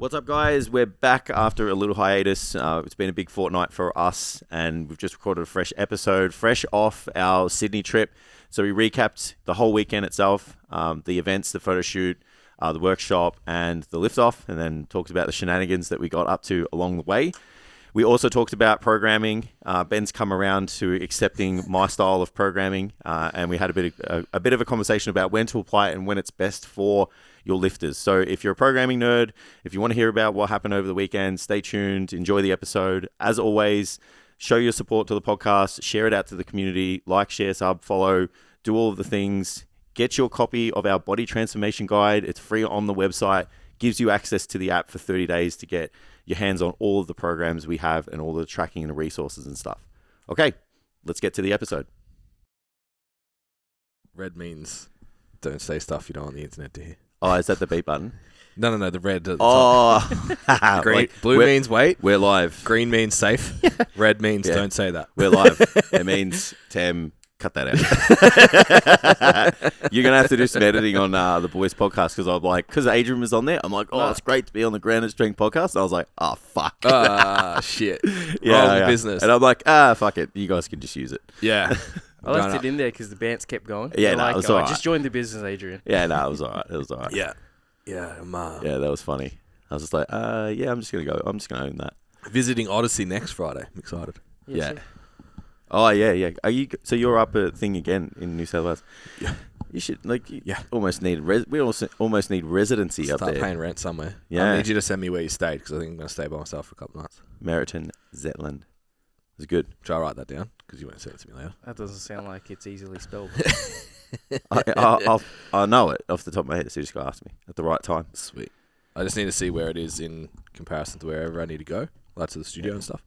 What's up, guys? We're back after a little hiatus. It's been a big fortnight for us, and we've just recorded a fresh episode, fresh off our Sydney trip. So we recapped the whole weekend itself, the events, the photo shoot, the workshop, and the lift-off, and then talked about the shenanigans that we got up to along the way. We also talked about programming. Ben's come around to accepting my style of programming, and we had a bit of a conversation about when to apply it and when it's best for your lifters. So if you're a programming nerd, if you want to hear about what happened over the weekend, stay tuned, enjoy the episode. As always, show your support to the podcast, share it out to the community, like, share, sub, follow, do all of the things. Get your copy of our body transformation guide. It's free on the website, gives you access to the app for 30 days to get your hands on all of the programs we have and all the tracking and resources and stuff. Okay, let's get to the episode. Red means don't say stuff you don't want the internet to hear. Oh, is that the beep button? No, the red. Green, like, blue means wait. We're live. Green means safe. Red means don't say that. We're live. It means, Tam, cut that out. You're going to have to do some editing on the boys podcast because Adrian was on there. I'm like, it's great to be on the Grounded Strength podcast. And I was like, oh, fuck. Shit. Wrong business. And I'm like, fuck it. You guys can just use it. Yeah. I left it in there because the bounce kept going. Yeah, it was all right. Just joined the business, Adrian. Yeah, it was all right. It was all right. Yeah. Yeah, that was funny. I was just like, I'm just going to go. I'm just going to own that. Visiting Odyssey next Friday. I'm excited. Yeah. Oh, yeah. So you're up a thing again in New South Wales? Yeah. You should, almost need we almost need residency up there. Start paying rent somewhere. Yeah. I need you to send me where you stayed because I think I'm going to stay by myself for a couple of nights. Meriton, Zetland. It was good. Try to write that down because you won't send it to me later. That doesn't sound like it's easily spelled. I know it off the top of my head, so you just got to ask me at the right time. Sweet. I just need to see where it is in comparison to wherever I need to go, like to the studio and stuff.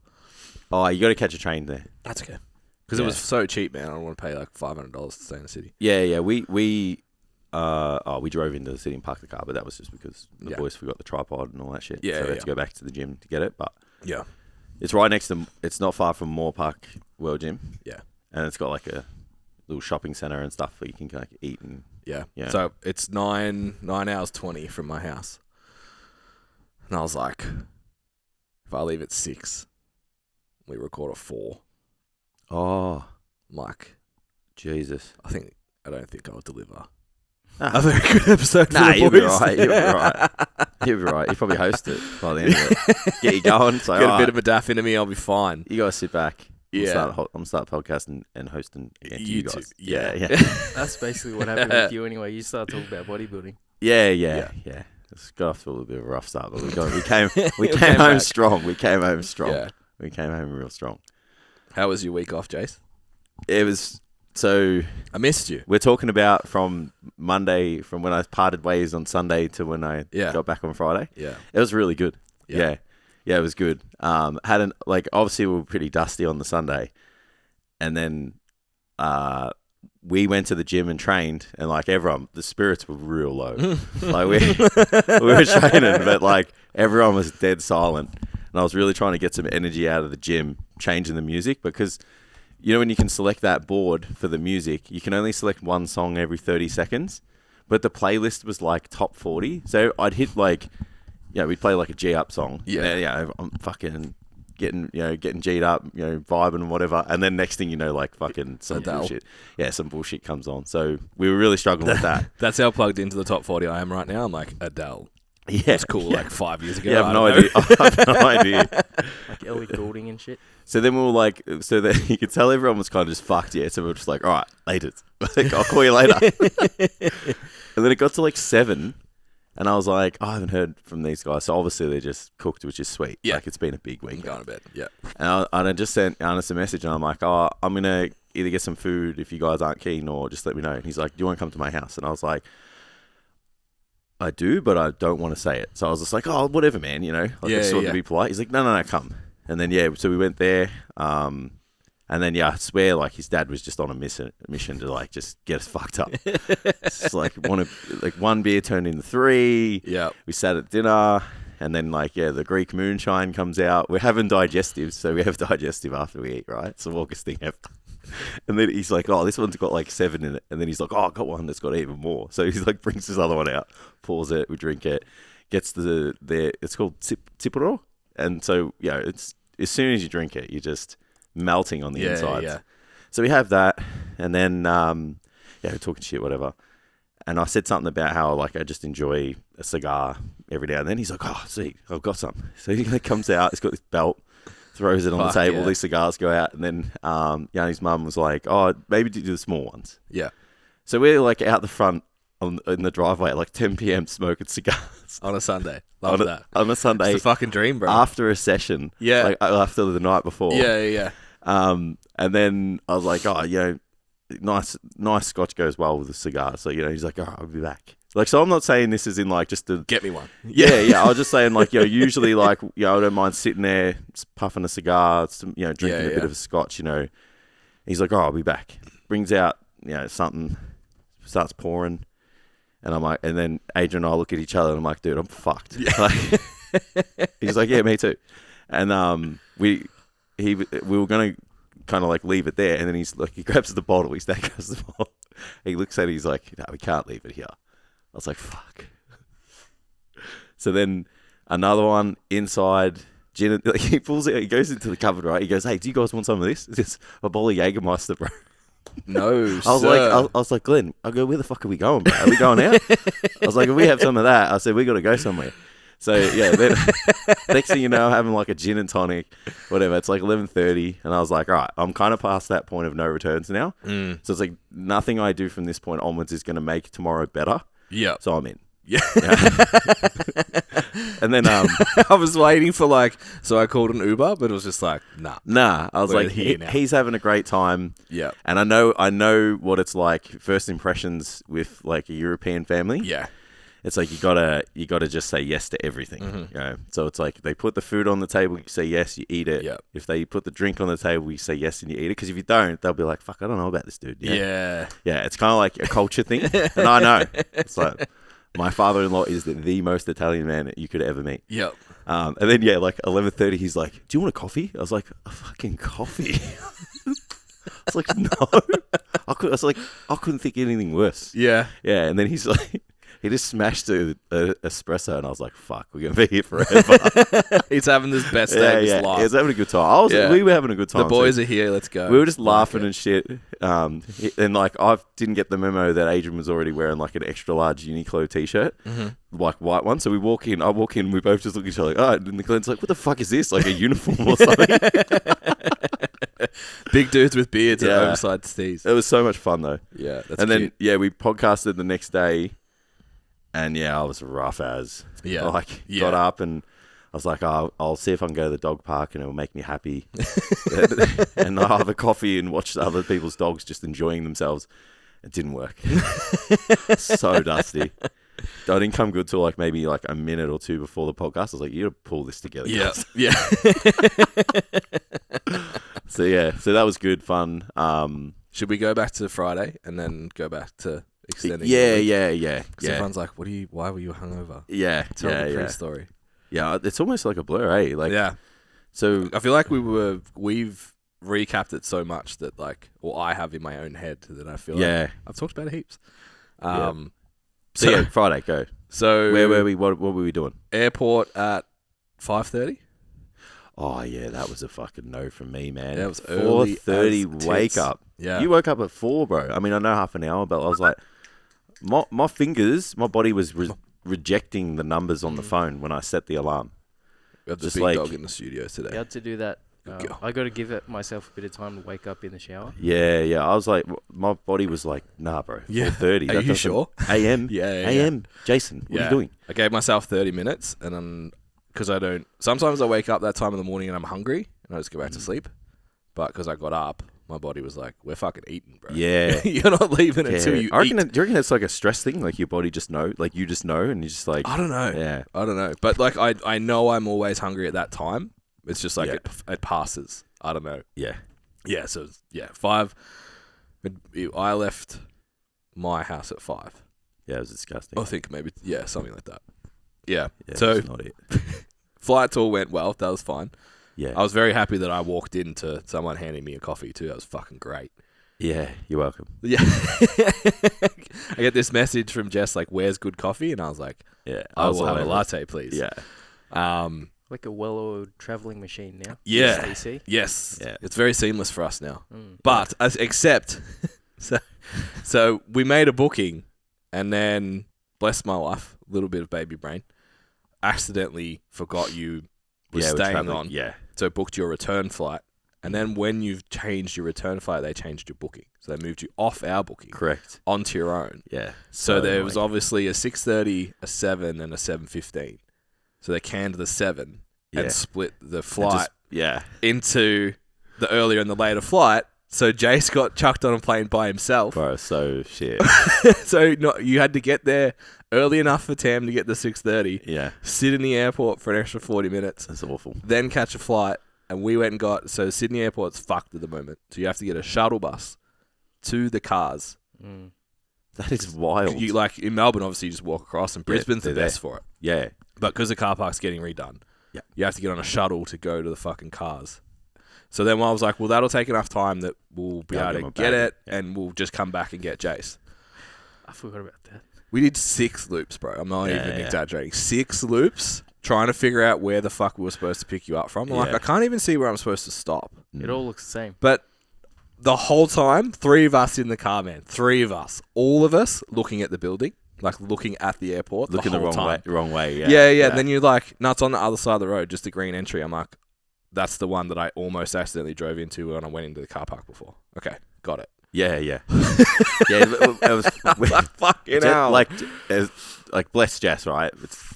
Oh, you got to catch a train there. That's okay. Because it was so cheap, man. I don't want to pay like $500 to stay in the city. Yeah. We drove into the city and parked the car, but that was just because the boys forgot the tripod and all that shit. Yeah, so we had to go back to the gym to get it. But yeah, it's right next to. It's not far from Moore Park World Gym. Yeah, and it's got like a little shopping center and stuff where you can like eat and So it's 9 hours 20 from my house, and I was like, if I leave at 6, we record at 4. Oh, like, Jesus! I don't think I'll deliver a very good episode. Nah, you'll be right. You'll be right. You probably host it by the end of it. Get you going. So, get a bit of a daff into me. I'll be fine. You guys sit back. Yeah, I'm start podcasting and hosting you guys. Yeah. That's basically what happened with you anyway. You started talking about bodybuilding. Yeah. It's got off to a little bit of a rough start, but we came home strong. We came home strong. Yeah. We came home real strong. How was your week off, Jace? It was so. I missed you. We're talking about from Monday, from when I parted ways on Sunday to when I got back on Friday. Yeah, it was really good. Yeah, it was good. Obviously we were pretty dusty on the Sunday, and then we went to the gym and trained, and like everyone, the spirits were real low. Like we were training, but like everyone was dead silent. And I was really trying to get some energy out of the gym, changing the music, because you know when you can select that board for the music, you can only select one song every 30 seconds, but the playlist was like top 40. So I'd hit we'd play like a G up song. Yeah. I'm fucking getting G'd up, vibing and whatever. And then next thing you know, like fucking some bullshit. Yeah, some bullshit comes on. So we were really struggling with that. That's how plugged into the top 40 I am right now. I'm like, Adele. Yeah, it's cool. Like 5 years ago. Yeah, I have no idea. I have no idea. Like Ellie Goulding and shit. So then we were like, so that you could tell everyone was kind of just fucked. Yeah, so we were just like, all right, later. I'll call you later. And then it got to like 7, and I was like, I haven't heard from these guys. So obviously they just cooked, which is sweet. Yeah, like it's been a big week. I'm going to bed. Yeah. And I just sent Ernest a message, and I'm like, I'm gonna either get some food if you guys aren't keen, or just let me know. And he's like, do you want to come to my house? And I was like, I do, but I don't want to say it. So I was just like, whatever, man, I just wanted to be polite. He's like, no, come. And then, so we went there. And then, I swear, like, his dad was just on a mission to, like, just get us fucked up. It's like, one beer turned into 3. Yeah. We sat at dinner. And then, the Greek moonshine comes out. We're having digestives, so we have digestive after we eat, right? It's the walkest thing ever. And then he's like, this one's got 7 in it. And then he's like, I got one that's got even more. So he's like, brings this other one out, pours it, we drink it, gets it's called Tipuro. And so, it's as soon as you drink it, you're just melting on the insides. Yeah. So we have that, and then, we're talking shit, whatever. And I said something about how, like, I just enjoy a cigar every now and then. He's like, oh, sweet, I've got some. So he comes out, he's got this belt, throws it on the table, these cigars go out, and then Yanni's mum was like, oh, maybe do the small ones. Yeah. So we're, like, out the front in the driveway at, like, 10 p.m. smoking cigars. On a Sunday. Love that. On a Sunday. It's the fucking dream, bro. After a session. Yeah. Like, after the night before. Yeah. And then I was like, oh, nice scotch goes well with a cigar. So, he's like, all right, I'll be back. Like, so I'm not saying this is in, like, just to... Get me one. Yeah. I was just saying, like, usually, like, I don't mind sitting there, just puffing a cigar, drinking a bit of a scotch, He's like, oh, I'll be back. Brings out, something, starts pouring. And I'm like, and then Adrian and I look at each other and I'm like, dude, I'm fucked. Yeah. Like, he's like, yeah, me too. And we were going to kind of like leave it there. And then he's like, he grabs the bottle. He grabs the bottle. He looks at it. He's like, no, we can't leave it here. I was like, fuck. So then another one inside, gin. Like, he pulls it. He goes into the cupboard, right? He goes, hey, do you guys want some of this? It's just a bowl of Jägermeister, bro. No, I was like, Glenn, I go, where the fuck are we going, bro? Are we going out? I was like, if we have some of that, I said, we got to go somewhere. So, then next thing you know, I'm having like a gin and tonic, whatever. It's like 11:30, and I was like, all right, I'm kind of past that point of no returns now. So it's like nothing I do from this point onwards is going to make tomorrow better. Yeah. So I'm in. Yeah. And then I was waiting for so I called an Uber, but it was just like, nah. I was like, he's having a great time. Yeah. And I know what it's like, first impressions with like a European family. Yeah. It's like you gotta just say yes to everything. So it's like they put the food on the table, you say yes, you eat it. Yep. If they put the drink on the table, you say yes and you eat it. Because if you don't, they'll be like, fuck, I don't know about this dude. Yeah. It's kind of like a culture thing. And I know. It's like, my father-in-law is the most Italian man that you could ever meet. Yep. And then, like 11:30, he's like, do you want a coffee? I was like, a fucking coffee? I was like, no. I couldn't think of anything worse. Yeah. Yeah, and then he's like, he just smashed a espresso, and I was like, fuck, we're going to be here forever. He's having this best day of his life. He's having a good time. We were having a good time. The boys are here, let's go. We were just laughing and shit. And like, I didn't get the memo that Adrian was already wearing like an extra large Uniqlo t-shirt, like white one. So I walk in, we both just look at each other like, oh, and Glenn's like, what the fuck is this? Like a uniform or something? Big dudes with beards and oversized stees. It was so much fun though. Yeah, that's and cute. then we podcasted the next day, and I was rough as got up and I was like, oh, I'll see if I can go to the dog park and it'll make me happy. And I'll have a coffee and watch other people's dogs just enjoying themselves. It didn't work. So dusty. I didn't come good till like maybe like a minute or two before the podcast. I was like, you gotta pull this together. Yeah. guys. Yeah. So that was good fun. Should we go back to Friday and then go back to extending? Yeah. Because everyone's like, why were you hungover? Yeah. Tell the pre-story. Yeah, it's almost like a blur, eh? Like, yeah. So I feel like we've recapped it so much that I have in my own head that I feel like I've talked about it heaps. So Friday, go. So where were we? What were we doing? Airport at 5:30. Oh yeah, that was a fucking no from me, man. That was early. 4:30 wake up. Yeah, you woke up at 4, bro. I mean, I know half an hour, but I was like, my fingers, my body was rejecting the numbers on the phone when I set the alarm. We have the big dog in the studio today. You had to do that. I got to give myself a bit of time to wake up in the shower. Yeah. I was like, my body was like, nah, bro. 4:30. Are you sure? AM. Yeah. AM. Jason, what are you doing? I gave myself 30 minutes, and then because I don't. Sometimes I wake up that time in the morning and I'm hungry, and I just go back to sleep. But because I got up, my body was like, we're fucking eating, bro. Yeah. You're not leaving until you eat. Do you reckon it's like a stress thing? Like your body just know, like you just know, and you're just like, I don't know. Yeah. I don't know. But like I know I'm always hungry at that time. It's just like it passes. I don't know. Yeah. Yeah. So 5. I left my house at 5. Yeah, it was disgusting. I think maybe something like that. Yeah. So So not it. flight tour went well. That was fine. Yeah. I was very happy that I walked into someone handing me a coffee too. That was fucking great. Yeah, you're welcome. Yeah. I get this message from Jess like, "Where's good coffee?" And I was like, Yeah, "I will all have a over it. latte, please." Yeah, Like a well-oiled traveling machine now. Yeah. STC. Yes. Yeah. It's very seamless for us now. Mm. But except, so we made a booking, and then bless my wife, a little bit of baby brain, accidentally forgot you were we're staying traveling. on. Yeah, So booked your return flight, and then when you've changed your return flight, they changed your booking. So they moved you off our booking correct. onto your own. Yeah. So there was annoying. obviously a 6:30, a 7, and a 7:15. So they canned the 7 Yeah. and split the And flight just- yeah. into the earlier and the later flight. So Jace got chucked on a plane by himself. Bro, so shit. So you had to get there early enough for Tam to get the 6:30, Yeah, sit in the airport for an extra 40 minutes, that's awful. then catch a flight. And we went and got, so Sydney Airport's fucked at the moment. So you have to get a shuttle bus to the cars. Mm. That is wild. You like in Melbourne, obviously, you just walk across, and Brisbane's the they're best for it. Yeah, But because the car park's getting redone, Yeah. you have to get on a shuttle to go to the fucking cars. So then I was like, well, that'll take enough time that we'll be I'll able get to my get bag. it, and we'll just come back and get Jace. I forgot about that. We did 6 loops, bro. I'm not even Yeah. exaggerating. 6 loops trying to figure out where the fuck we were supposed to pick you up from. I'm like, Yeah. I can't even see where I'm supposed to stop. It all looks the same. But the whole time, 3 of us in the car, man. 3 of us. All of us looking at the building, like looking at the airport looking the the whole wrong time. way. Wrong way. Yeah. Yeah. And then you're like, no, it's on the other side of the road, just a green entry. I'm like, that's the one that I almost accidentally drove into when I went into the car park before. Okay, got it. Yeah. Yeah. It was Fucking hell. like bless Jess, right? It's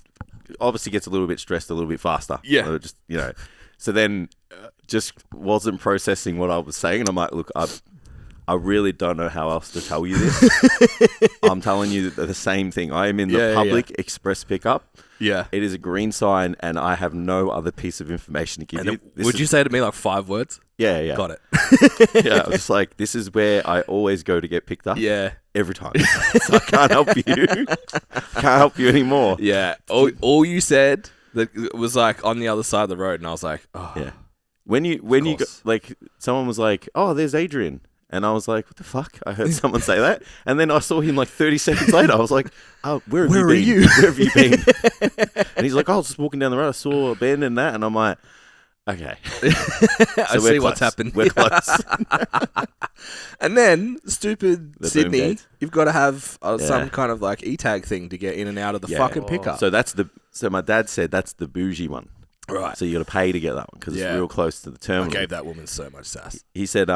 obviously gets a little bit stressed a little bit faster. Yeah. Just So then, just wasn't processing what I was saying, and I'm like, look, I really don't know how else to tell you this. I'm telling you the same thing. I am in the public express pickup. Yeah. It is a green sign, and I have no other piece of information to give you. Would you say to me like 5 words? Yeah. Got it. Yeah, I was like, this is where I always go to get picked up. Yeah. Every time. So I can't help you. Can't help you anymore. Yeah. All you said that was like on the other side of the road, and I was like, oh. Yeah. When you go, course. like, someone was like, oh, there's Adrian. And I was like, what the fuck? I heard someone say that. And then I saw him like 30 seconds later. I was like, oh, where have Where you are been? you? Where have you been? And he's like, oh, I was just walking down the road. I saw Ben and that. And I'm like, okay. I So we're see what's close. happened. We're close. And then, stupid The boom Sydney, gate. you've got to have Yeah. some kind of like e-tag thing to get in and out of the Yeah. fucking Oh. pickup. So my dad said that's the bougie one. Right. So you got to pay to get that one because Yeah. it's real close to the I terminal. gave that woman so much sass. He said,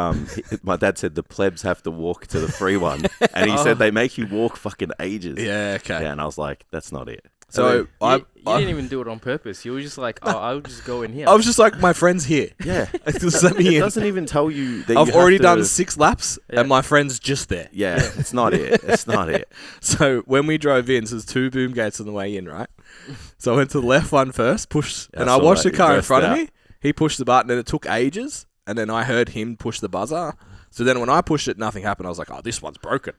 my dad said the plebs have to walk to the free one. And he said they make you walk fucking ages. Yeah, okay. Yeah, and I was like, that's not it. So You didn't even do it on purpose. You were just like, oh, I'll just go in here. I was just like, my friend's here. Yeah. Just let me It in. doesn't even tell you that I've you already have done to, 6 laps, Yeah. and my friend's just there. Yeah, it's not it. It's not it. So when we drove in, so there's 2 boom gates on the way in, right? So I went to the left one first, Yeah, and I I saw watched that. the car in Reversed front of out. me. He pushed the button, and it took ages. And then I heard him push the buzzer. So then when I pushed it, nothing happened. I was like, oh, this one's broken.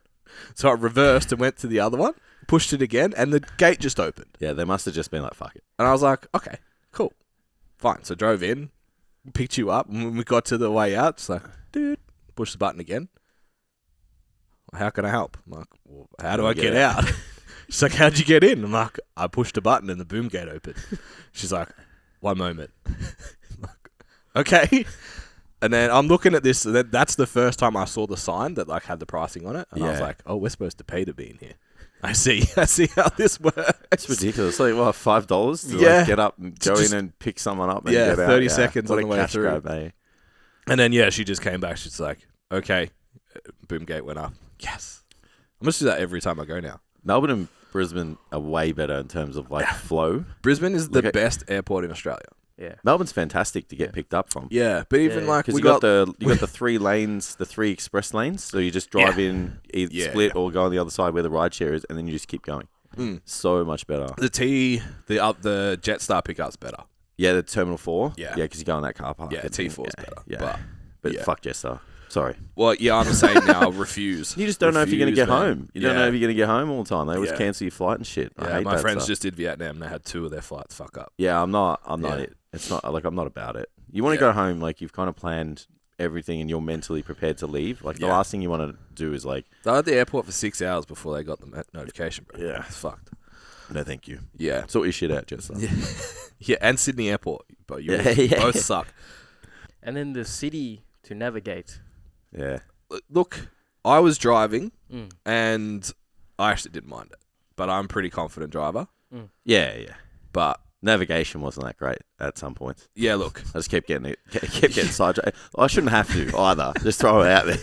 So I reversed and went to the other one, pushed it again, and the gate just opened. Yeah, they must have just been like, fuck it. And I was like, okay, cool, fine. So drove in, picked you up, and when we got to the way out, it's like, dude, push the button again. How can I help? I'm like, well, how do I get out? She's like, how'd you get in? I'm like, I pushed a button and the boom gate opened. She's like, one moment. I'm like, okay. And then I'm looking at this, and that's the first time I saw the sign that like had the pricing on it. And I was Yeah. like, oh, we're supposed to pay to be in here. I see how this works. It's ridiculous. Like, what, $5 to Yeah. like, get up and go Just- in and pick someone up and Yeah, get out? 30 seconds What on a the way cash through. grab, eh? And then, yeah, she just came back. She's like, okay, boom gate went up. Yes. I must do that every time I go now. Melbourne and Brisbane are way better in terms of like flow. Brisbane is the Look at- best airport in Australia. Yeah. Melbourne's fantastic to get picked up from. Yeah, but even Yeah. like Because we you got the 3 lanes, the 3 express lanes. So you just drive in, either Yeah, split yeah. or go on the other side where the ride share is, and then you just keep going. Mm. So much better. the the Jetstar pickup's better. Yeah, the Terminal 4. Yeah. Yeah, because you go in that car park. Yeah, and T4's yeah, better. Yeah. But yeah. fuck Jester. Sorry. Well, yeah, I'm saying now, refuse. You just don't know if you're going to Refuse, get man. home. You don't know if you're going to get home all the time. They always Yeah. cancel your flight and shit. I Yeah, hate my that friends stuff. just did Vietnam. They had 2 of their flights fuck up. Yeah, I'm not Yeah. it. It's not like I'm not about it. You want to Yeah. go home like you've kind of planned everything and you're mentally prepared to leave, like the Yeah. last thing you want to do is like, They were at the airport for 6 hours before they got the notification, bro. Yeah. It's fucked. no, thank you. Yeah. Sort your shit out, Jess. Yeah. Yeah, and Sydney Airport. But you Yeah. both suck. And then the city to navigate. Yeah. Look, I was driving Mm. and I actually didn't mind it. But I'm a pretty confident driver. Yeah. But Navigation wasn't that great at some points. yeah, look. I just kept getting sidetracked. I shouldn't have to either. Just throw it out there.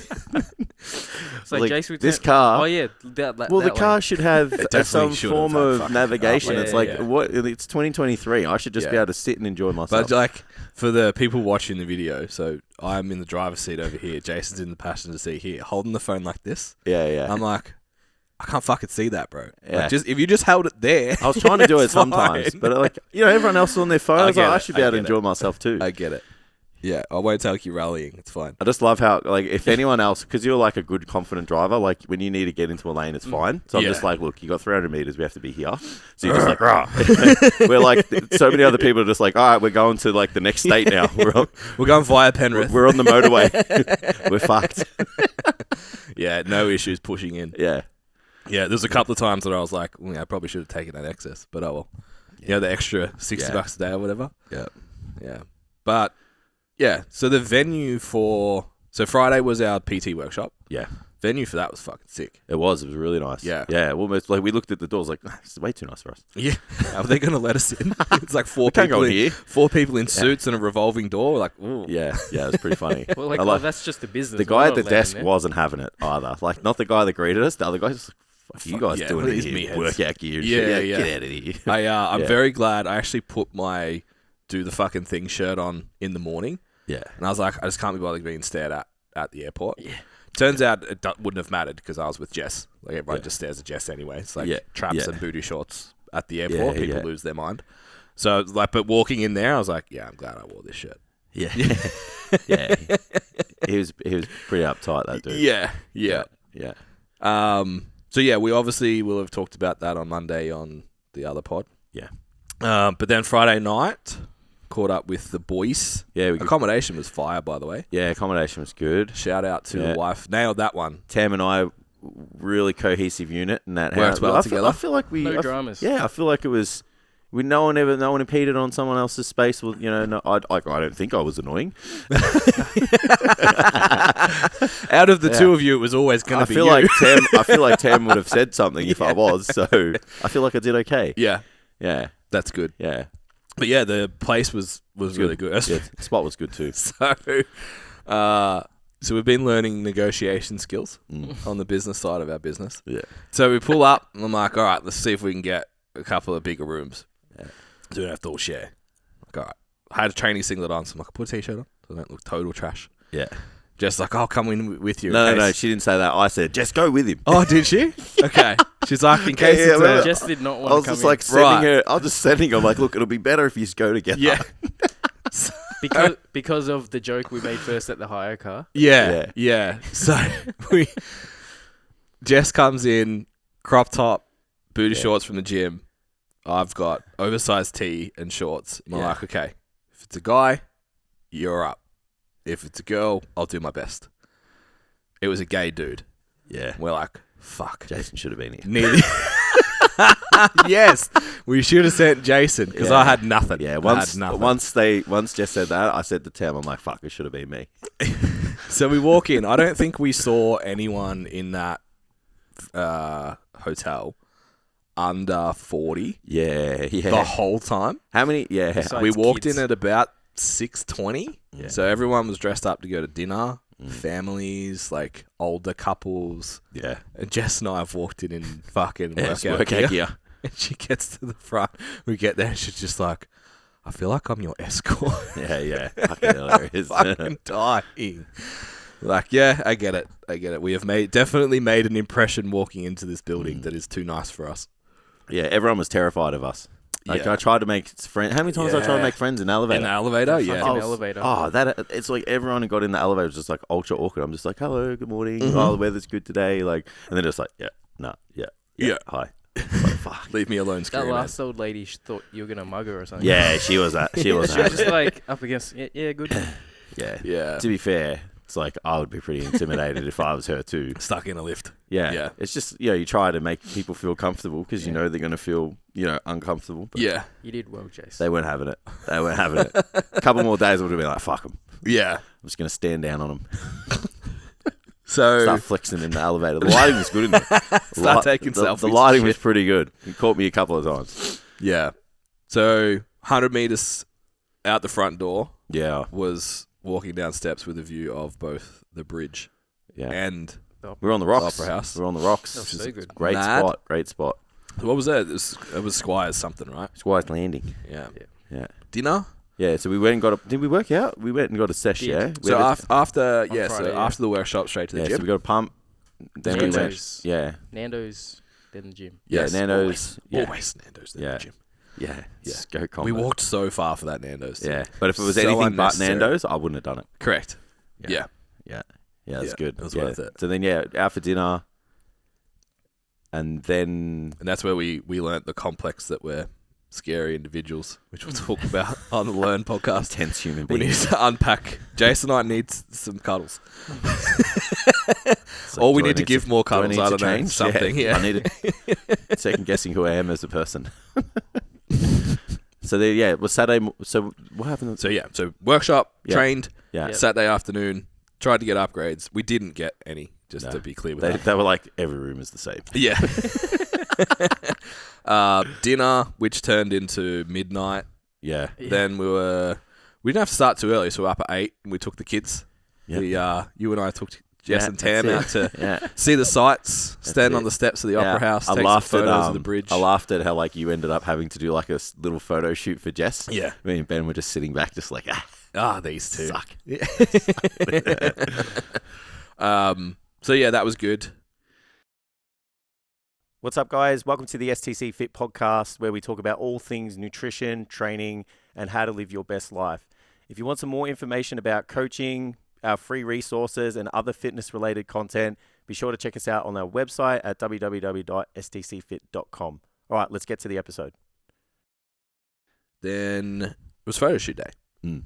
It's like, Jace would this turn- car. Oh yeah, that Well, the way. car should have definitely some should have form had of fucking navigation. up. It's Yeah, like yeah. what? It's 2023. I should just be Yeah. able to sit and enjoy myself. But like for the people watching the video, so I'm in the driver's seat over here. Jason's in the passenger seat here, holding the phone like this. yeah. I'm like, I can't fucking see that, bro. Yeah. Like, just if you just held it there. I was trying to do it it's sometimes, fine. but like everyone else is on their phone. I was get like, I it, should be I able to get enjoy it. myself too. I get it. Yeah, I won't take you rallying. It's fine. I just love how, like, if anyone else, because you're like a good, confident driver, like when you need to get into a lane, it's fine. So I'm Yeah. just like, look, you got 300 meters, we have to be here. So you're just like, rah. We're like, so many other people are just like, all right, we're going to like the next state now. We're going via Penrith. We're on the motorway. We're fucked. Yeah, no issues pushing in. Yeah. Yeah, there's a couple of times that I was like, well, I probably should have taken that excess, but oh well. You know, the extra $60 a day or whatever. Yeah. Yeah. But yeah, so the venue so Friday was our PT workshop. Yeah. Venue for that was fucking sick. It was really nice. Yeah. Yeah. Almost like we looked at the doors like, this is way too nice for us. Yeah. Are they going to let us in? It's like four Can't go people in here. 4 people in suits and a revolving door. We're like, ooh. Yeah. Yeah. It was pretty funny. Well, like, I like- that's just the business. the We're guy not at the letting desk them. wasn't having it either. Like, not the guy that greeted us. The other guy was like, fuck you guys yeah, doing what are it these here? meatheads? Workout gear. and Yeah, shit. yeah. Get out of here. I'm Yeah. very glad I actually put my do the fucking thing shirt on in the morning. Yeah. And I was like, I just can't be bothered being stared at the airport. Yeah. Turns out it wouldn't have mattered because I was with Jess. Like everyone just stares at Jess anyway. It's like traps and booty shorts at the airport. People lose their mind. So like, but walking in there, I was like, yeah, I'm glad I wore this shirt. Yeah. Yeah. He was pretty uptight, that dude. Yeah. Yeah. So yeah, we obviously will have talked about that on Monday on the other pod. Yeah. But then Friday night, caught up with the boys. Yeah. Accommodation was fire, by the way. Yeah. Accommodation was good. Shout out to the wife. Nailed that one. Tam and I, really cohesive unit in that Worked house. well together. I feel like we No dramas. Yeah, I feel like it was. No one impeded on someone else's space. Well, I don't think I was annoying. Out of the two of you, it was always going I to be feel you. I feel like Tam would have said something if I was. So I feel like I did okay. Yeah, Yeah. that's good. Yeah. But yeah, the place was really good. Yeah, the spot was good too. So we've been learning negotiation skills on the business side of our business. Yeah. So we pull up, and I'm like, all right, let's see if we can get a couple of bigger rooms. Yeah. So we don't have to all share. Like, all right. I had a training singlet on, so I'm like, I'll put a t-shirt on so I don't look total trash. Yeah. Just like, I'll come in with you. No, she didn't say that. I said, just go with him. Oh, did she? Okay. She's like, in case Yeah, it's well, a... Jess did not I want was to come just in. like sending Right. her. I was just sending her. Like, look, it'll be better if you just go together. Yeah. because of the joke we made first at the hire car. Yeah. So Jess comes in, crop top, booty shorts from the gym. I've got oversized tee and shorts. I'm like, okay, if it's a guy, you're up. If it's a girl, I'll do my best. It was a gay dude. Yeah. We're like, fuck. Jason should have been here. Nearly. Yes, we should have sent Jason because I had nothing. Yeah, I had nothing. once Jess said that, I said to Tam, I'm like, fuck, it should have been me. So we walk in. I don't think we saw anyone in that hotel under 40 Yeah. the whole time. How many? Yeah. Besides We walked kids. in at about 6:20. Yeah. So everyone was dressed up to go to dinner. Families, like older couples. Yeah. And Jess and I have walked in fucking Yes, workout workout gear. gear. And she gets to the front. We get there and she's just like, I feel like I'm your escort. Yeah. Fucking hilarious. Fucking dying. Like, yeah, I get it. We have definitely made an impression walking into this building that is too nice for us. Yeah, everyone was terrified of us. Like, Yeah. I tried to make friends. How many times did I try to Yeah. make friends in the elevator? In the elevator, Fucking yeah. hell. elevator. Oh, it's like everyone who got in the elevator was just like ultra awkward. I'm just like, hello, good morning. Oh, the weather's good today. Like, and they're just like, yeah, hi. It's like, fuck. Leave me alone, That screaming. last old lady thought you were going to mug her or something. Yeah, she was that. She wasn't She was having just it. like up against, yeah, good. Yeah. Yeah. To be fair, it's like I would be pretty intimidated if I was her too. Stuck in a lift. Yeah. Yeah. It's just, you try to make people feel comfortable because you know they're going to feel, uncomfortable. But Yeah. You did well, Jace. They weren't having it. A couple more days I would have been like, fuck them. Yeah. I'm just going to stand down on them. So Start flexing in the elevator. The lighting was good in there. Start taking selfies. The lighting was pretty good. It caught me a couple of times. yeah. So 100 meters out the front door Yeah. was walking down steps with a view of both the bridge Yeah. and We're on the rocks. Opera House. We're on the rocks. That was so good. Great Mad. spot. Great spot. what was that? It was Squire's something, right? Squire's Landing. Yeah. Yeah. Dinner. Yeah, so we went and got a... Did we work out? We went and got a sesh, Did. yeah? We So had a- after Friday, yeah. after the workshop, straight to the yeah, gym. so we got a pump. Then we went... Nando's. Yeah. Nando's, then the gym. Yeah, Yes, Nando's. Always Nando's. Then Yeah. the gym. Yeah. Just go combo. We walked so far for that Nando's. Too. Yeah. But if it was So anything but unnecessary. Nando's, I wouldn't have done it. Correct. Yeah. Yeah. Yeah, that's Yeah, good. it was yeah. worth it. So then, out for dinner. And then... And that's where we learnt the complex that we're scary individuals, which we'll talk about on the Learn podcast. Intense human We need beings. to unpack. Jason and I need some cuddles. It's like, Or we do I need to give more do I cuddles. need I to don't know. change? Something. Yeah. I need to second guessing who I am as a person. So there, it was Saturday. So what happened? So workshop, Yeah. trained, Yeah, Saturday afternoon, tried to get upgrades. We didn't get any, just No. to be clear with they, that. they were like every room is the same. Yeah. Dinner, which turned into midnight. Yeah, Then we didn't have to start too early, so we were up at 8 and we took the kids. Yep. You and I took Jess Yeah, and Tam out that's to yeah. see the sights, stand it. on the steps of the Yeah. Opera House, I take laughed some photos at of the bridge. I laughed at how like you ended up having to do like a little photo shoot for Jess. Yeah. Me and Ben were just sitting back, just like These two. suck. So yeah, that was good. What's up, guys? Welcome to the STCfit podcast, where we talk about all things nutrition, training, and how to live your best life. If you want some more information about coaching, our free resources, and other fitness-related content, be sure to check us out on our website at www.stcfit.com. All right, let's get to the episode. Then it was photo shoot day, Mm.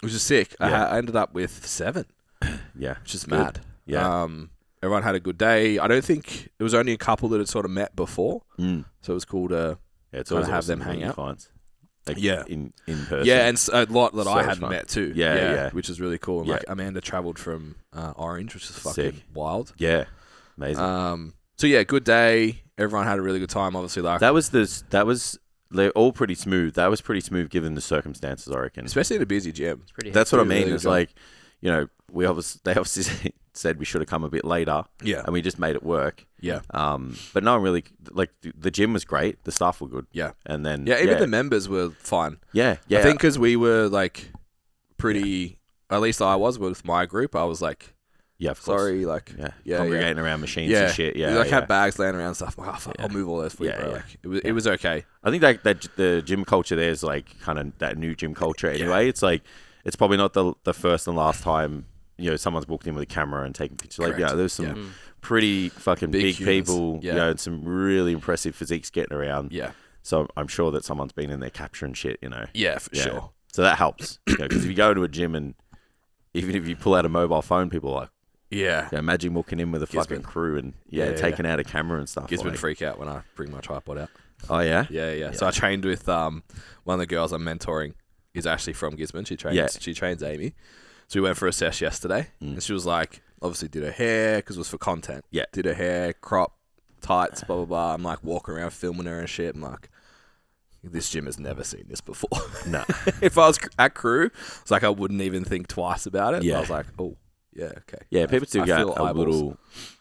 which is sick. Yeah. I ended up with 7, Yeah. which is Good. mad. Yeah. Everyone had a good day. I don't think there was only a couple that had sort of met before, Mm. so it was cool to Yeah, it's Gotta always have awesome them when hang you out. find, like, Yeah. in person. Yeah, and a lot that So I much hadn't fun. met too. Yeah. which is really cool. And Yeah. like Amanda travelled from Orange, which is fucking Sick. wild. Yeah. Amazing. So yeah, good day. Everyone had a really good time. Obviously, like That was they're all pretty smooth. That was pretty smooth given the circumstances, I reckon. especially in a busy gym. It's pretty That's what I Really mean. good It's job. like, they obviously said we should have come a bit later, Yeah, and we just made it work. yeah, But no one really like the gym was great. The staff were good. yeah, And then yeah. Even the members were fine. yeah. I think because we were like pretty. At least I was with my group. I was like, yeah, of course. sorry, like Yeah, congregating around machines yeah, and shit. Yeah, We, like yeah. had bags laying around and stuff. I'm like, oh, fuck, Yeah. I'll move all those for you, Yeah, bro. yeah. Like it was okay. I think that the gym culture there is like kind of that new gym culture anyway. It's like it's probably not the first and last time someone's walked in with a camera and taken pictures. Like Correct. there's some Yeah. pretty fucking Big big humans. people, Yeah. and some really impressive physiques getting around. Yeah, So I'm sure that someone's been in there capturing shit. yeah, for Yeah. sure. So that helps because if you go to a gym and even if you pull out a mobile phone, people are like, Yeah, imagine walking in with a Gisborne. fucking crew and Yeah, taking out a camera and stuff. Gisborne like, freak out when I bring my tripod out. oh yeah, Yeah. So I trained with one of the girls I'm mentoring is actually from Gisborne. She trains Amy. So we went for a sesh yesterday, and she was like, obviously did her hair because it was for content. Yeah. Did her hair, crop, tights, blah blah blah. I'm like walking around filming her and shit. I'm like, this gym has never seen this before. no, If I was at crew, it's like I wouldn't even think twice about it. Yeah. I was like, oh yeah, okay. yeah. People do I get feel a eyeballs. little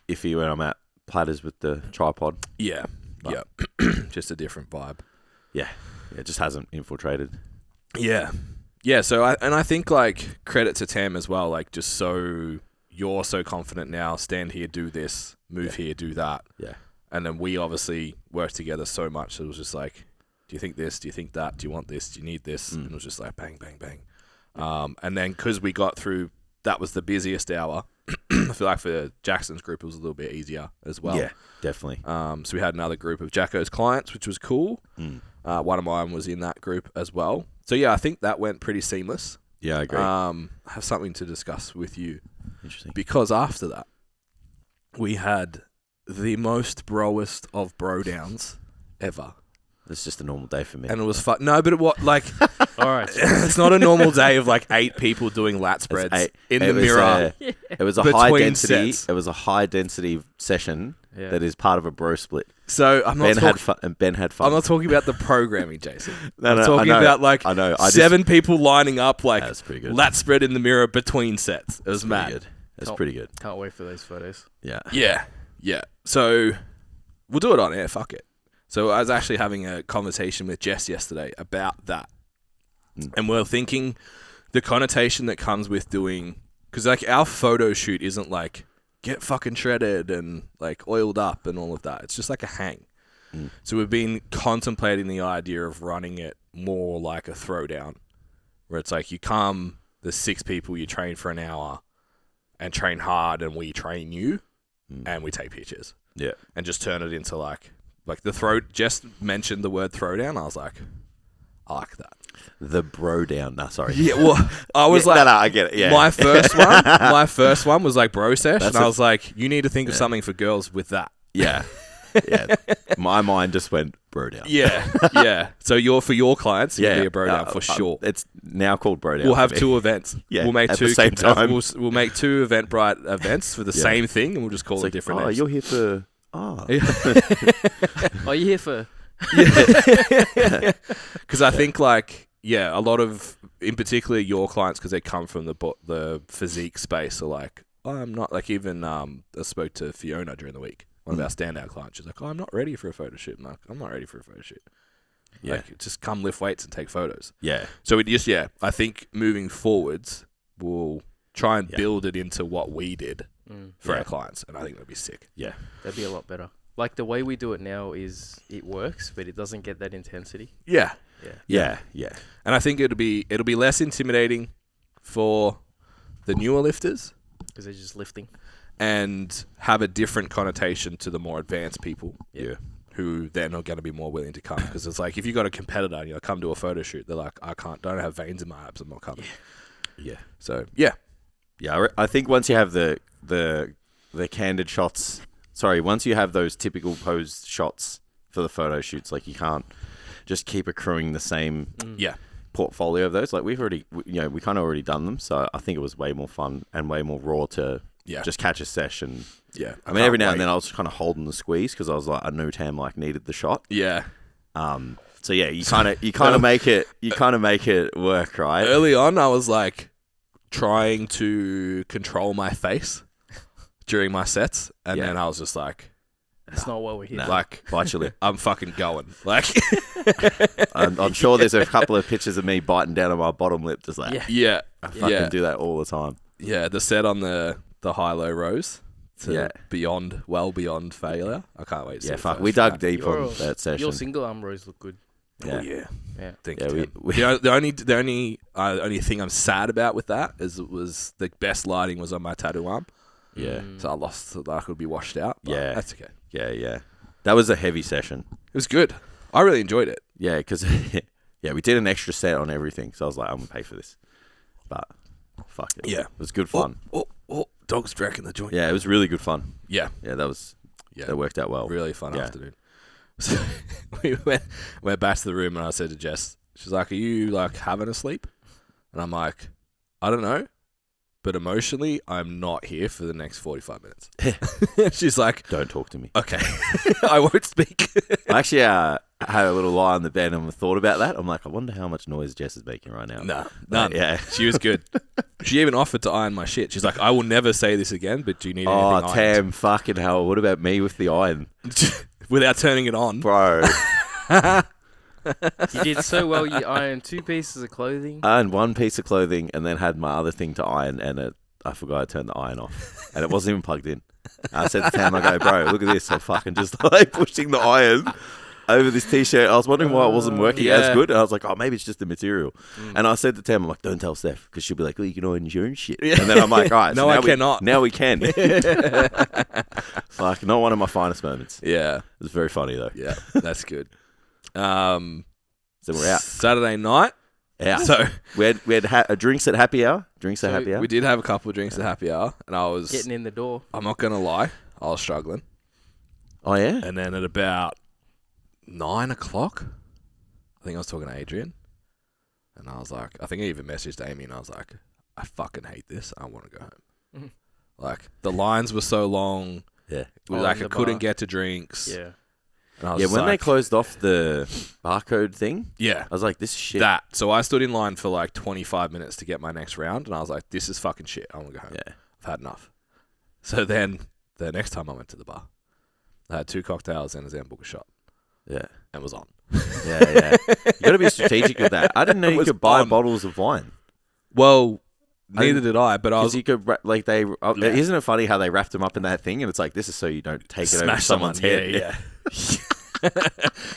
iffy when I'm at platters with the tripod. Yeah, But- yeah. Just a different vibe. Yeah, it just hasn't infiltrated. Yeah. Yeah, so I think like credit to Tam as well, like just so you're so confident now, stand here, do this, move here, do that. Yeah. And then we obviously worked together so much that it was just like, do you think this? Do you think that? Do you want this? Do you need this? And it was just like bang, bang, bang. And then because we got through, that was the busiest hour. I feel like for Jackson's group, it was a little bit easier as well. Yeah, definitely. So we had another group of Jacko's clients, which was cool. One of mine was in that group as well. So yeah, I think that went pretty seamless. Yeah, I agree. I have something to discuss with you. Interesting. Because after that, we had the most broest of bro downs ever. It's just a normal day for me. And it was fun. No, but it was like, All right. it's not a normal day of like 8 people doing lat spreads in the mirror. It was a between high density. sets. It was a high density session Yeah. that is part of a bro split. So I'm not Ben talking. had fun, and Ben had fun. I'm not talking about the programming, Jason. No, I'm no, talking I know. about like I know. 7 people lining up like That's pretty good. lat spread in the mirror between sets. It was Pretty mad. good. That's Can't- pretty good. Can't wait for those photos. Yeah. Yeah. So we'll do it on air. Fuck it. So I was actually having a conversation with Jess yesterday about that. And we're thinking the connotation that comes with doing... Because like our photo shoot isn't like get fucking shredded and like oiled up and all of that. It's just like a hang. So we've been contemplating the idea of running it more like a throwdown. Where it's like you come, there's 6 people, you train for an hour and train hard and we train you and we take pictures. Yeah. And just turn it into like the throw. Jess mentioned the word throwdown. I was like, I like that. The bro down. No, sorry. Yeah, well, I was Yeah, like, no, I get it. Yeah. my first one was like bro sesh, and I was like, you need to think of something for girls with that. Yeah. Yeah. My mind just went bro down. Yeah. So for your clients, it'll be a bro down for sure. It's now called bro down. We'll for have me. 2 events. Yeah, we'll make at 2 the same time. We'll make 2 Eventbrite events for the same thing, and we'll just call It's it like, different oh, names. you're here for. Oh. Are you here for? Because I think like a lot of, in particular, your clients, because they come from the physique space, are like, oh, I'm not like even. I spoke to Fiona during the week, one of our standout clients. She's like, oh, I'm not ready for a photo shoot. I'm like, I'm not ready for a photo shoot. Yeah. Like, just come lift weights and take photos. Yeah. So it just I think moving forwards, we'll try and build it into what we did for our clients, and I think that'd be sick. Yeah. That'd be a lot better. Like the way we do it now is it works, but it doesn't get that intensity. Yeah. Yeah. And I think it'll be less intimidating for the newer lifters Because they're just lifting. and have a different connotation to the more advanced people. Yeah. Who then are going to be more willing to come, because it's like if you got a competitor and you come to a photo shoot, they're like, don't have veins in my abs, I'm not coming. Yeah. So yeah, I think once you have the candid shots, once you have those typical posed shots for the photo shoots, like you can't just keep accruing the same portfolio of those. Like we kind of already done them, so I think it was way more fun and way more raw to just catch a session. Yeah, I mean, every now and then I was kind of holding the squeeze because I was like, I knew Tam needed the shot. Yeah. So yeah, you kind of make it work, right? Early on, I was like trying to control my face during my sets, and then I was just like, That's not what we're here. like, Bite your lip. I'm fucking going. Like, I'm sure there's a couple of pictures of me biting down on my bottom lip, just like yeah, I fucking do that all the time. yeah. The set on the high-low rows. Well beyond failure. I can't wait to see Yeah, it fuck. first We dug time. deep on that session. Your single arm rows look good. Yeah. Oh, yeah. Yeah. Think Yeah, the only thing I'm sad about with that is it was the best lighting was on my tattoo arm, Yeah. so I lost. I could be washed out. But Yeah. that's okay. Yeah. That was a heavy session. It was good. I really enjoyed it. Yeah, because we did an extra set on everything, so I was like, I'm gonna pay for this. But fuck it. Yeah. It was good fun. Oh, dog's dragging the joint. Yeah, it was really good fun. Yeah, Yeah, that worked out well. really fun Yeah. afternoon. So we went back to the room, and I said to Jess, she's like, "Are you like having a sleep?" And I'm like, "I don't know, but emotionally, I'm not here for the next 45 minutes." She's like, Don't talk to me. "Okay, I won't speak." I actually had a little lie on the bed and thought about that. I'm like, I wonder how much noise Jess is making right now. Nah, none. Yeah. She was good. She even offered to iron my shit. She's like, "I will never say this again, but do you need anything Oh, ironed?" Tam, fucking hell. What about me with the iron? Without turning it on. Bro. You did so well. You ironed 2 pieces of clothing. I ironed one piece of clothing and then had my other thing to iron, and I forgot to turn the iron off. And it wasn't even plugged in. I said to Tam, I go, bro, look at this. I'm fucking just like pushing the iron over this T-shirt. I was wondering why it wasn't working as good. And I was like, oh, maybe it's just the material. And I said to Tam, I'm like, don't tell Steph, because she'll be like, oh, you can iron your own shit. And then I'm like, all right. No, so I cannot. Now we can. Like, not one of my finest moments. Yeah, It was very funny, though. yeah, that's good. So we're out. Saturday night, Yeah. So we had drinks at happy hour. Drinks at happy hour. we did have a couple of drinks at happy hour, and I was Getting in the door. I'm not gonna lie, I was struggling. Oh yeah. And then at about 9 o'clock, I think I was talking to Adrian, and I was like, I think I even messaged Amy, and I was like, I fucking hate this. I want to go home. Mhm. Like the lines were so long. Yeah. Like in I the couldn't bar. get to drinks. Yeah. And I was Yeah. When they like, closed off the barcode thing, yeah, I was like, this is shit. that. So I stood in line for like 25 minutes to get my next round, and I was like, this is fucking shit. I want to go home. Yeah. I've had enough. So then the next time I went to the bar, I had 2 cocktails and a Zambuca shot, Yeah. and was on. Yeah. You got to be strategic with that. I didn't know It you was could buy on. bottles of wine. Well, neither did I, but I Because was you could isn't it funny how they wrapped them up in that thing and it's like this is so you don't take it over smash someone's someone. head. Yeah.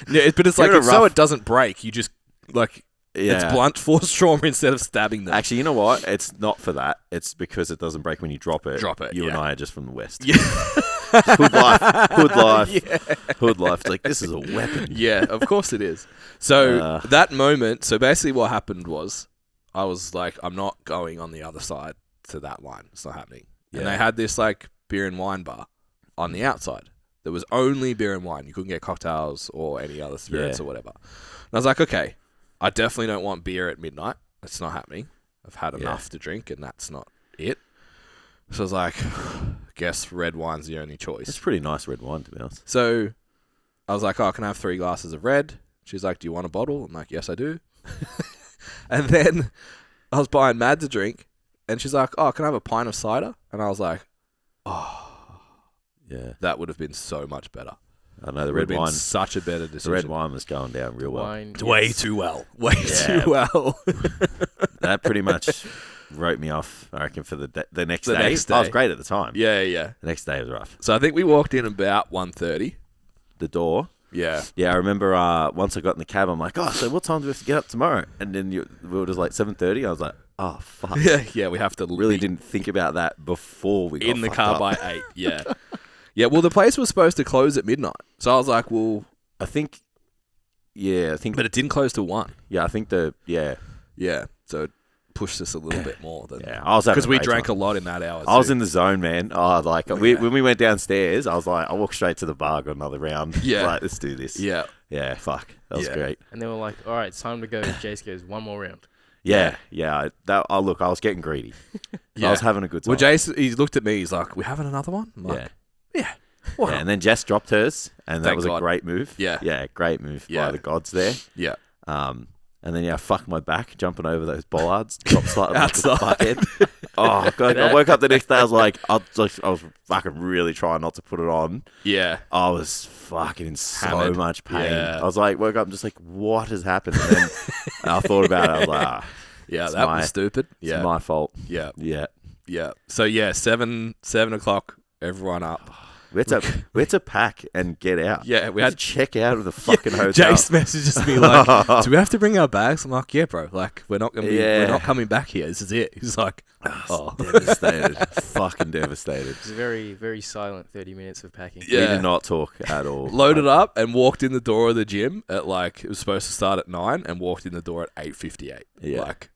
Yeah, but it's Give like it a it's so rough. it doesn't break. You just like it's blunt force trauma instead of stabbing them. Actually, you know what? It's not for that. It's because it doesn't break when you drop it. Drop it, You and yeah. I are just from the West. Yeah. Hood life. Hood life. Yeah. Hood life. It's like, this is a weapon. Yeah, of course it is. So Uh. that moment, so basically what happened was I was like, I'm not going on the other side to that line. It's not happening. And Yeah. they had this like beer and wine bar on the outside. There was only beer and wine. You couldn't get cocktails or any other spirits Yeah. or whatever. And I was like, okay, I definitely don't want beer at midnight. It's not happening. I've had enough to drink and that's not it. So I was like, guess red wine's the only choice. It's pretty nice red wine, to be honest. So I was like, oh, can I have 3 glasses of red? She's like, do you want a bottle? I'm like, yes, I do. And then I was buying Mads a drink, and she's like, oh, can I have a pint of cider? And I was like, oh, Yeah. that would have been so much better. I know the It would red have been wine. such a better The decision. red wine was going down real well. Wine. Way yes. too well. Way Yeah. too well. That pretty much wrote me off, I reckon, for the next The day. next I was day. great at the time. Yeah. The next day was rough. So I think we walked in about 1:30. The door. Yeah. Yeah, I remember once I got in the cab, I'm like, oh, so what time do we have to get up tomorrow? And then we were just like 7:30. I was like, oh, fuck. Yeah, we have to Really be didn't think about that before we got in the fucked car up. by 8. Yeah. Yeah, well, the place was supposed to close at midnight. So I was like, well, I think, but it didn't close till 1. I think Yeah, so it pushed us a little bit more than I was having because we a great drank time. a lot in that hour. I was too. in the zone, man. Oh, like when we went downstairs, I was like, I walked straight to the bar, got another round. Yeah. Like, let's do this. Yeah, Fuck, that was Yeah. great. And they were like, all right, it's time to go. Jace goes, one more round. Yeah. Look, I was getting greedy. yeah. I was having a good time. Well, Jace, he looked at me. He's like, "We having another one?" I'm like, yeah. Wow. Yeah, and then Jess dropped hers, and that Thank was God. a great move. Yeah. Great move Yeah. by the gods there. yeah. And then fuck my back, jumping over those bollards, drop slightly like a Outside. fuckhead. Oh god! I woke up the next day. I was like, I was fucking really trying not to put it on. Yeah. I was fucking in so Hammered. much pain. Yeah. I was like, woke up, just like, what has happened? And then I thought about it. I was like, Yeah, It's that my- was stupid. it's Yeah, my fault. yeah, Yeah, yeah. So yeah, 7 o'clock. Everyone up. we had to pack and get out. Yeah, we We had had to check out of the fucking hotel. Jace messages me like, "Do we have to bring our bags?" I'm like, "Yeah, bro. Like, we're not gonna be. Yeah. We're not coming back here. This is it." He's like, "Oh, Devastated, fucking devastated. It was a very, very silent 30 minutes of packing. Yeah. We did not talk at all. loaded up and walked in the door of the gym at like it was supposed to start at 9 and walked in the door at 8:58. Yeah. Like,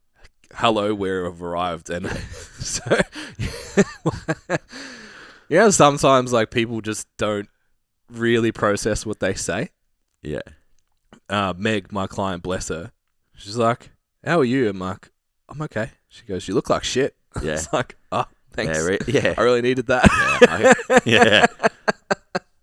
hello, we've arrived. And so, yeah, sometimes like people just don't really process what they say. Yeah, Meg, my client, bless her, she's like, "How are you?" I'm like, "I'm okay." She goes, "You look like shit." Yeah. It's like, "Oh, thanks. yeah. I really needed that." Yeah.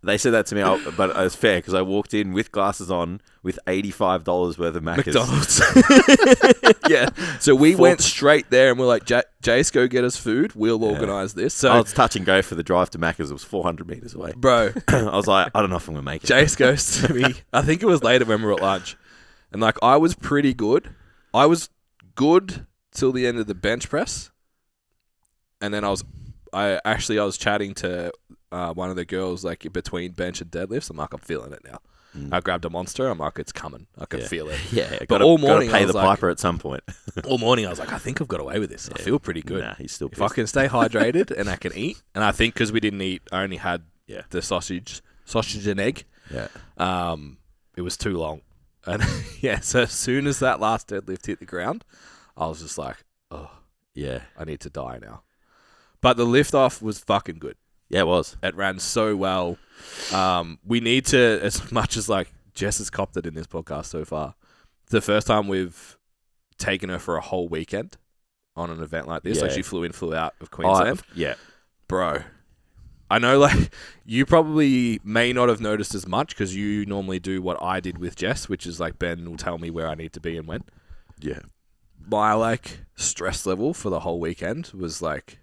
They said that to me, but it was fair because I walked in with glasses on with $85 worth of Macca's. McDonald's. Yeah. So we Four- went straight there and we're like, Jace, go get us food. We'll organise this. So, I was touch and go for the drive to Macca's. It was 400 meters away. bro, I was like, I don't know if I'm going to make it. Jace goes to me. I think it was later when we were at lunch. And like, I was pretty good. I was good till the end of the bench press. And then I was chatting to one of the girls like between bench and deadlifts. I'm like, I'm feeling it now. I grabbed a monster. I'm like, it's coming. I can feel it. Yeah, But all morning gotta I pay was the like- piper at some point. All morning I was like, I think I've got away with this. I feel pretty good. Nah, he's still If I pissed. can stay hydrated and I can eat, and I think because we didn't eat, I only had Yeah. the sausage and egg. Yeah. It was too long. And yeah, so as soon as that last deadlift hit the ground, I was just like, oh, Yeah. I need to die now. But the lift off was fucking good. Yeah, it was. It ran so well. We need to, as much as like Jess has copped it in this podcast so far, it's the first time we've taken her for a whole weekend on an event like this. Yeah. Like she flew in, flew out of Queensland. Yeah. Bro, I know like you probably may not have noticed as much because you normally do what I did with Jess, which is like Ben will tell me where I need to be and when. Yeah. My like stress level for the whole weekend was like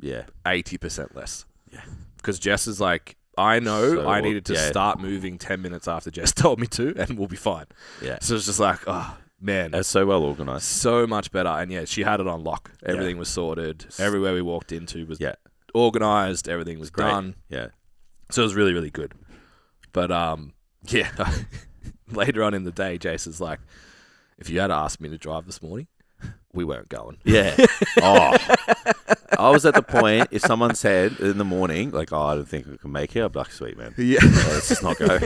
Yeah. 80% less. Yeah. Because Jess is like, I know So, I needed to yeah. start moving 10 minutes after Jess told me to, and we'll be fine. Yeah. So it's just like, oh, man. It's so well organized. So much better. And yeah, she had it on lock. Everything was sorted. Everywhere we walked into was Yeah. organized. Everything was Great. done. Yeah. So it was really, really good. But yeah, later on in the day, Jason's like, if you had asked me to drive this morning, we weren't going. Yeah. Oh. I was at the point, if someone said in the morning, like, oh, I don't think we can make it, I'd be like, sweet, man. Yeah. Let's just not go.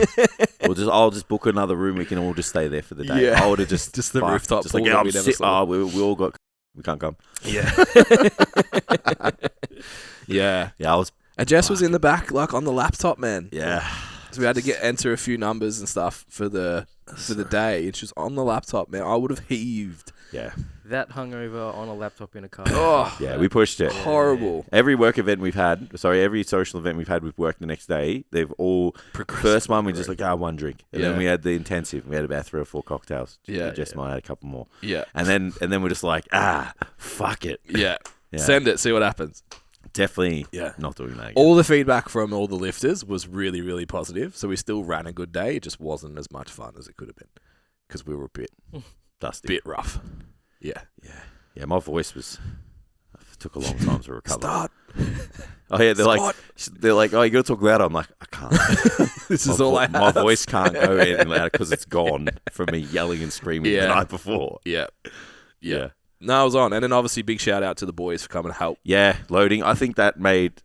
I'll just book another room. We can all just stay there for the day. Yeah. I would have just the fucked. rooftop Just pool like, yeah, that I'm we never sick. saw. Oh, we all got. We can't come. Yeah. Yeah. Yeah, I was. And Jess was in the back, like on the laptop, man. Yeah. So we had to enter a few numbers and stuff for the day. And she was on the laptop, man. I would have heaved. Yeah. That hungover on a laptop in a car. Oh, Yeah, we pushed it. horrible. Every work event we've had, every social event we've had with work the next day, they've all, first one we just like, one drink. And then we had the intensive. We had about 3 or 4 cocktails. Yeah, Jess and I had a couple more. Yeah. And then we're just like, fuck it. Yeah. Yeah. Send it, see what happens. Definitely Yeah. not doing that again. All the feedback from all the lifters was really, really positive. So we still ran a good day. It just wasn't as much fun as it could have been because we were a bit Dusty. rough. Yeah. Yeah, my voice was... It took a long time to recover. Start. Oh, yeah, they're like, oh, you got to talk louder. I'm like, I can't. This is all I have. My voice can't go any louder because it's gone from me yelling and screaming the night before. Yeah. No, I was on. And then obviously big shout out to the boys for coming to help. Yeah, loading. I think that that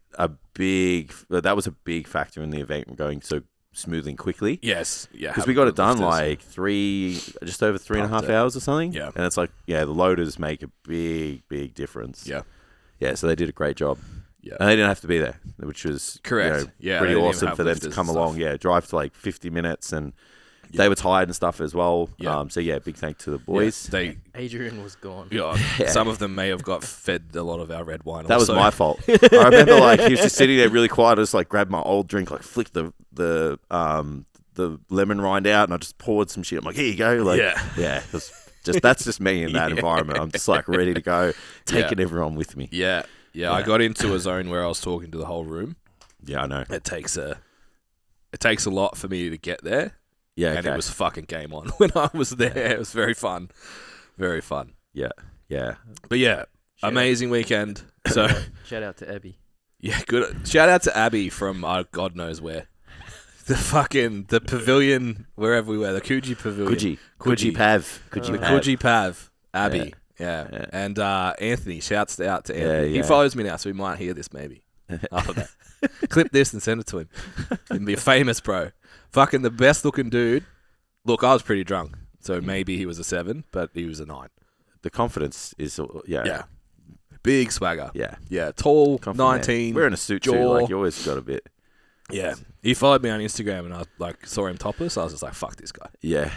was a big factor in the event going so smoothly and quickly. Yes. Yeah. Because we got it done like just over 3.5 hours or something. Yeah. And it's like, the loaders make a big, big difference. Yeah. Yeah, so they did a great job. Yeah. And they didn't have to be there, which was Correct. Yeah, pretty they didn't even awesome have for them to lifters come and along. stuff. Yeah, drive for like 50 minutes and they were tired and stuff as well. Yeah. So big thank to the boys. Adrian was gone. Some of them may have got fed a lot of our red wine. That was also. my fault. I remember like he was just sitting there really quiet. I just like grabbed my old drink, like flicked the lemon rind out, and I just poured some shit. I'm like, here you go. Like, yeah. That's just me in that environment. I'm just like ready to go, taking everyone with me. Yeah. I got into a zone where I was talking to the whole room. Yeah, I know. It takes a lot for me to get there. Yeah, and it was fucking game on when I was there. It was very fun. Very fun. Yeah. But yeah, amazing weekend. So Shout out to Abby. yeah, good. Shout out to Abby from God knows where. The pavilion, wherever we were, the Coogee Pavilion. Coogee Pav. The Coogee Pav. Abby. Yeah. And Anthony, shouts out to Anthony. He follows me now, so he might hear this maybe. After that. Clip this and send it to him. He'd be famous, bro. Fucking the best looking dude. Look, I was pretty drunk, so maybe he was a 7, but he was a 9. The confidence is, Yeah. Big swagger. Yeah. Yeah. Tall, Confident 19. man. Wearing a suit too, jaw. like you always got a bit. Yeah. He followed me on Instagram and I like saw him topless. I was just like, fuck this guy. Yeah.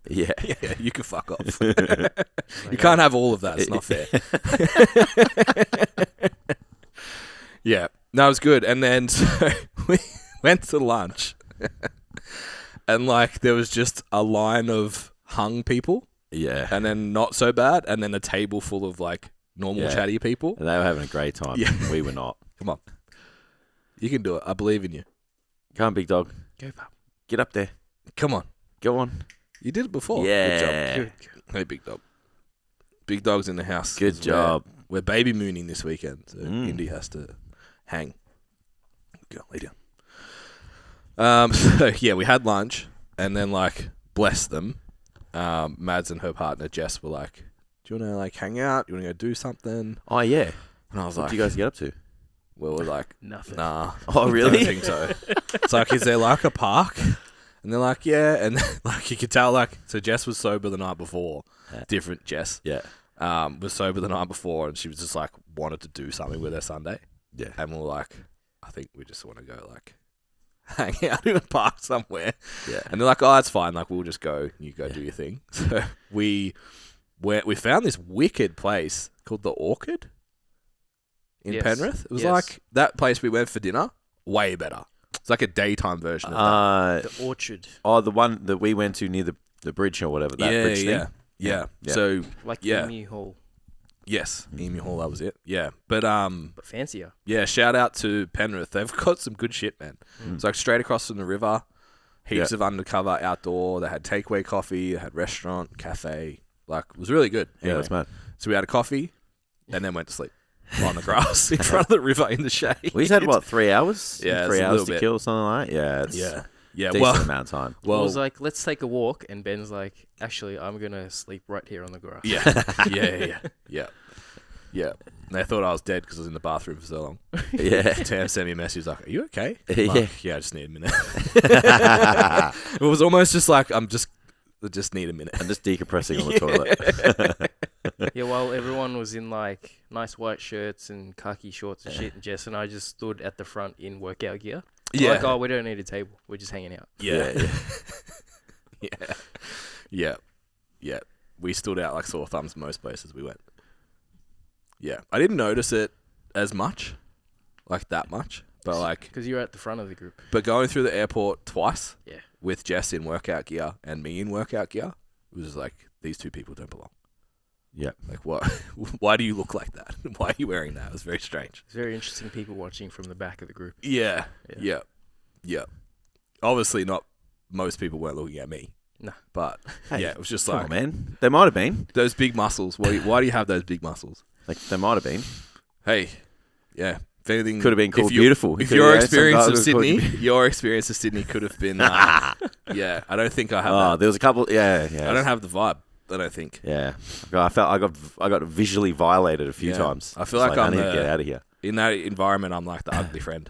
Yeah. Yeah, you can fuck off. You can't have all of that. It's not fair. Yeah. No, it was good. And then so we went to lunch and like there was just a line of hung people Yeah. and then not so bad and then a table full of like normal chatty people. And they were having a great time. Yeah. We were not. Come on. You can do it. I believe in you. Come on, big dog. Go, pup. Get up there. Come on. Go on. You did it before. Yeah. Good job. Hey, big dog. Big dog's in the house. Good job. We're baby mooning this weekend, so Mm. Indy has to hang. Go, lay down. So yeah, we had lunch, and then like, bless them, Mads and her partner Jess were like, "Do you want to like hang out? Do you want to go do something?" Oh, yeah. And I was What like, did you guys get up to? we were like, Nothing. "Nah." Oh, really? I don't think so. It's like, is there like a park? And they're like, yeah. And like you could tell, like, so Jess was sober the night before. Yeah. Different Jess. Yeah. Was sober the night before, and she was just like, wanted to do something with her Sunday. Yeah. And we're like, I think we just want to go, like, hang out in a park somewhere. Yeah. And they're like, oh, it's fine. Like, we'll just go. You go do your thing. So we found this wicked place called the Orchid in Yes. Penrith. It was Yes. like that place we went for dinner. Way better. It's like a daytime version of that. The orchard. Oh, the one that we went to near the bridge or whatever. That bridge thing. Yeah. Yeah. So, Like Yeah. Emu Hall. yes, Emu Hall, that was it. Yeah. But, But fancier. yeah, shout out to Penrith. They've got some good shit, man. It's like straight across from the river. Heaps of undercover outdoor. They had takeaway coffee. They had restaurant, cafe. Like, it was really good. Yeah, Anyway, that's mad. so we had a coffee and then went to sleep on the grass in front of the river in the shade. We just had, what, 3 hours? Yeah, 3 it's a hours little to bit. kill, something like that? Yeah, it's Yeah. Yeah. decent Well, amount of time. Well, I well, was like, let's take a walk, and Ben's like, actually, I'm gonna sleep right here on the grass. Yeah. And they thought I was dead because I was in the bathroom for so long. Yeah. Tam sent me a message like, are you okay? I'm Yeah. like, yeah, I just need a minute. It was almost just like, I just need a minute. I'm just decompressing on the toilet. Yeah, while everyone was in like nice white shirts and khaki shorts and Yeah. shit, and Jess and I just stood at the front in workout gear. Yeah. Like, oh, we don't need a table. We're just hanging out. Yeah. Yeah. We stood out like sore thumbs most places we went. Yeah. I didn't notice it as much, like that much, but like, Because you're at the front of the group. but going through the airport twice Yeah. with Jess in workout gear and me in workout gear, it was like, these two people don't belong. Yeah. Like, what? Why do you look like that? Why are you wearing that? It was very strange. It's very interesting people watching from the back of the group. Yeah. Yeah. Obviously, not most people weren't looking at me. Nah. But Hey, yeah, it was just Come like on, man. They might have been. those big muscles. Why do you have those big muscles? Like, they might have been. Hey, yeah. If anything, Could have been called if you- beautiful. If Could- your yeah, some experience guy of would have Sydney, called your experience of Sydney could have been. Yeah, I don't think I have. Oh, That. there was a couple. Yeah. I don't have the vibe. I don't think. Yeah. I got visually violated a few Yeah. times. I feel It's like I I'm need to the- get out of here. In that environment, I'm like the ugly friend.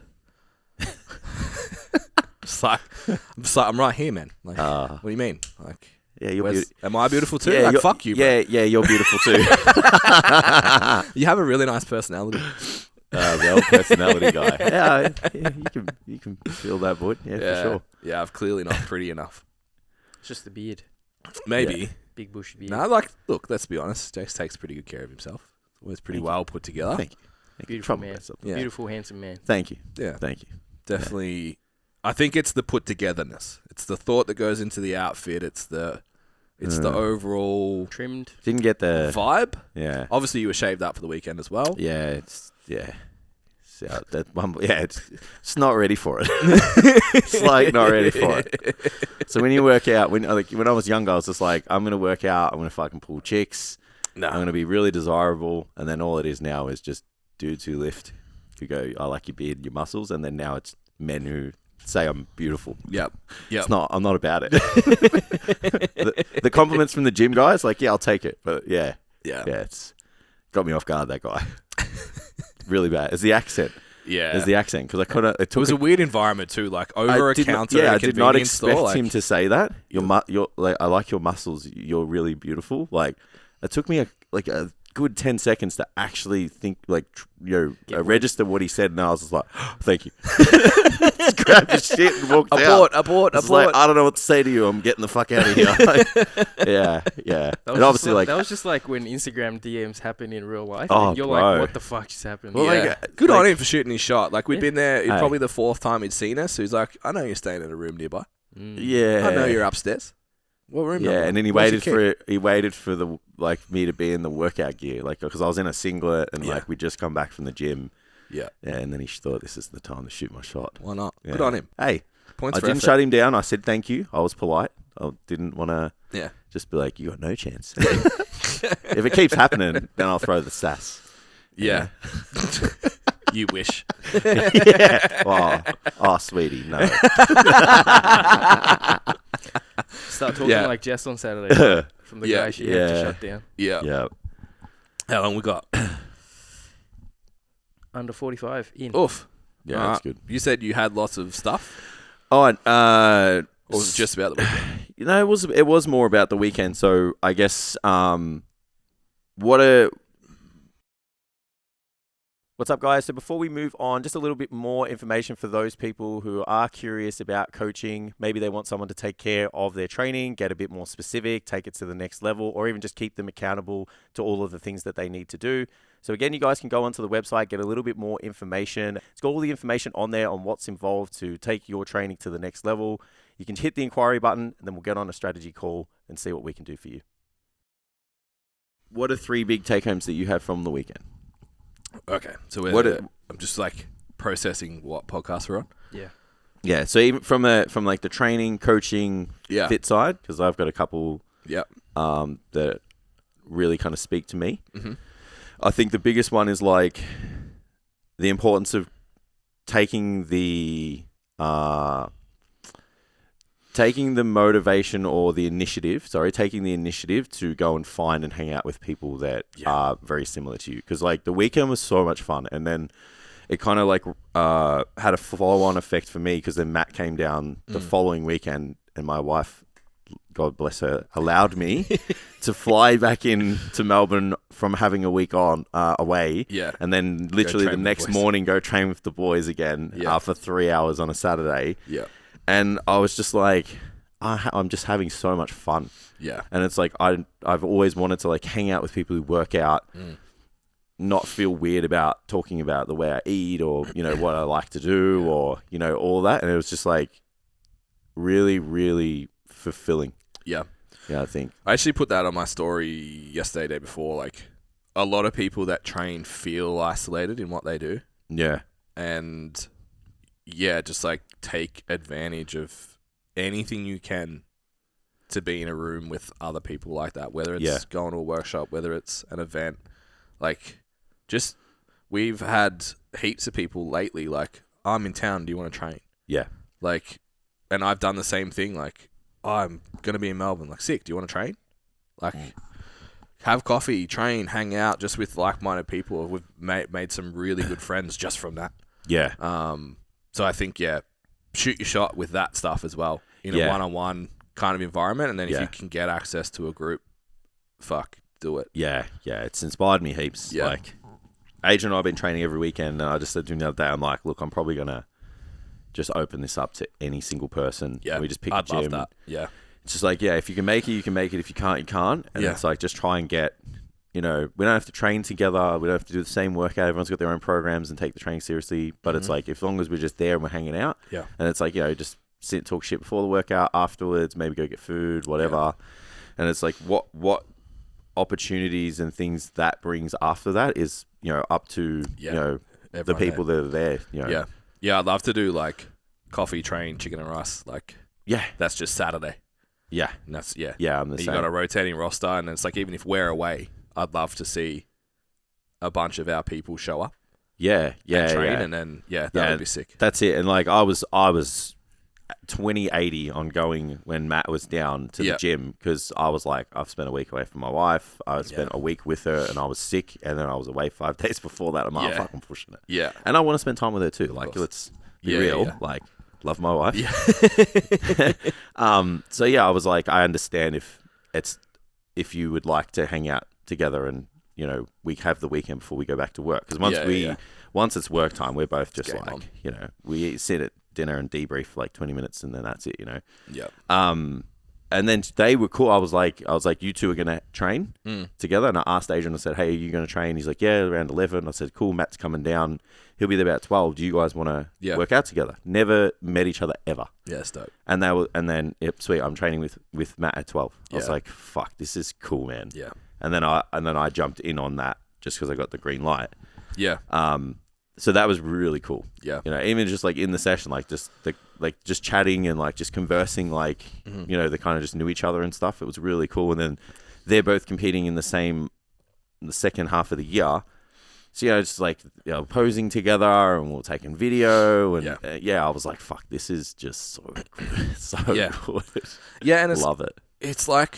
I'm right here, man. Like, what do you mean? Like, Yeah, you're beautiful. am I beautiful too? Yeah, like, you're- fuck you, bro. Yeah, you're beautiful too. You have a really nice personality. The old personality guy. Yeah, you can feel that, bud. Yeah, for sure. Yeah, I've clearly not pretty enough. It's just the beard. Maybe. Big bushy beard. No, like, look, let's be honest. Jace takes pretty good care of himself. Always pretty Thank you. well put together. Thank you. Beautiful Trouble man. myself. Yeah. Beautiful, handsome man. Thank you. Yeah, Thank you. definitely. I think it's the put togetherness. It's the thought that goes into the outfit. It's the overall Trimmed. Didn't get the vibe. yeah. Obviously, you were shaved up for the weekend as well. Yeah, it's that one. Yeah, it's not ready for it. It's like not ready for it. So when you work out, when I was younger, I was just like, I'm gonna work out. I'm gonna fucking pull chicks. No, I'm gonna be really desirable. And then all it is now is just dudes who lift, who go, I like your beard, your muscles. And then now it's men who say I'm beautiful. Yep. It's not. I'm not about it. the compliments from the gym guys, like, yeah, I'll take it. But yeah, it's got me off guard. That guy, really bad. It's the accent. Yeah. It's the accent because I couldn't. It was a weird environment too, like over a counter. Yeah, at a I did not convenience expect store, like, him to say that. Your like, I like your muscles. You're really beautiful. Like, it took me a good 10 seconds to actually think, like, register what he said, and I was just like, oh, thank you. Just grabbed the shit and walked out. Abort. Like, I don't know what to say to you. I'm getting the fuck out of here. Yeah. That was, And obviously, that was just like when Instagram DMs happen in real life. Oh, and you're bro. like, what the fuck just happened? Well, Yeah. like, Good like- on him for shooting his shot. Like, we'd Yeah. been there. It's Hey. probably the fourth time he'd seen us. So he's like, I know you're staying in a room nearby. yeah. I know you're upstairs. What room? Yeah, number? and then he Where's your waited key? for the me to be in the workout gear, like, because I was in a singlet and Yeah. like we just come back from the gym. Yeah. Yeah, and then he thought this is the time to shoot my shot. Why not? Yeah. Good on him. Hey, Points I for didn't effort. shut him down. I said thank you. I was polite. I didn't want to Yeah. just be like, you got no chance. If it keeps happening, then I'll throw the sass. Yeah. You wish. Yeah. Oh, sweetie, no. Start talking Yeah. like Jess on Saturday from the Yeah. guy she had to Yeah. shut down. Yeah. Yeah. How long we got? Under 45 in. Oof. Yeah, Alright. that's good. You said you had lots of stuff. Oh, and, Or was it just about the weekend? It was more about the weekend. So I guess what's up, guys? So before we move on, just a little bit more information for those people who are curious about coaching. Maybe they want someone to take care of their training, get a bit more specific, take it to the next level, or even just keep them accountable to all of the things that they need to do. So again, you guys can go onto the website, get a little bit more information. It's got all the information on there on what's involved to take your training to the next level. You can hit the inquiry button, and then we'll get on a strategy call and see what we can do for you. What are 3 big take-homes that you have from the weekend? Okay, so I'm just like processing what podcast we're on. Yeah. So even from like the training, coaching, fit side, because I've got a couple. That really kind of speak to me. Mm-hmm. I think the biggest one is like the importance of taking the motivation or the initiative. Taking the initiative to go and find and hang out with people that are very similar to you. Because like the weekend was so much fun, and then it kind of like had a follow-on effect for me, because then Matt came down the following weekend, and my wife, God bless her, allowed me to fly back in to Melbourne from having a week on away, and then literally the next morning go train with the boys again for 3 hours on a Saturday. And I was just like, I'm just having so much fun. And it's like I've always wanted to like hang out with people who work out, not feel weird about talking about the way I eat or what I like to do or all that. And it was just like really, really fulfilling. I think I actually put that on my story yesterday, day before. Like, a lot of people that train feel isolated in what they do. And just like take advantage of anything you can to be in a room with other people like that, whether it's going to a workshop, whether it's an event. Like, just we've had heaps of people lately like, I'm in town, do you want to train? Like, and I've done the same thing. Like, I'm going to be in Melbourne. Like, sick, do you want to train? Like, have coffee, train, hang out just with like-minded people. We've made some really good friends just from that. So I think, shoot your shot with that stuff as well in a one-on-one kind of environment. And then if you can get access to a group, do it. It's inspired me heaps. Like, Adrian and I have been training every weekend, and I just said to him the other day, I'm like, look, I'm probably going to just open this up to any single person. We just pick a gym. I'd love that. It's just like, if you can make it, you can make it. If you can't, you can't. And it's like, just try and get, we don't have to train together. We don't have to do the same workout. Everyone's got their own programs and take the training seriously. But it's like, as long as we're just there and we're hanging out. And it's like, just sit and talk shit before the workout, afterwards, maybe go get food, whatever. And it's like, what opportunities and things that brings after that is, up to, the people that are there. I'd love to do like coffee, train, chicken and rice. Like, that's just Saturday. And that's, I'm the same. You got a rotating roster, and it's like, even if we're away, I'd love to see a bunch of our people show up. And train, and then that would be sick. That's it. And like, I was 2080 on going when Matt was down to the gym, because I was like, I've spent a week away from my wife. I spent a week with her, and I was sick, and then I was away 5 days before that. I'm like, fucking pushing it. And I want to spend time with her too. Like, let's be real. Like, love my wife. So I was like, I understand if you would like to hang out together, and we have the weekend before we go back to work, because once it's work time, we're both just like we sit at dinner and debrief for like 20 minutes, and then that's it. And then they were cool. I was like, you two are gonna train together, and I asked Adrian. I said, hey, are you gonna train? He's like, yeah, around 11. I said, cool. Matt's coming down. He'll be there about 12. Do you guys want to work out together? Never met each other ever. That's dope. And then sweet. I'm training with Matt at 12. I was like, fuck, this is cool, man. And then I jumped in on that just because I got the green light. So that was really cool. Even just like in the session, like just just chatting and like just conversing, like they kind of just knew each other and stuff. It was really cool. And then they're both competing in the second half of the year. So just like posing together, and we're taking video, and I was like, fuck, this is just so good. And love it. It's like,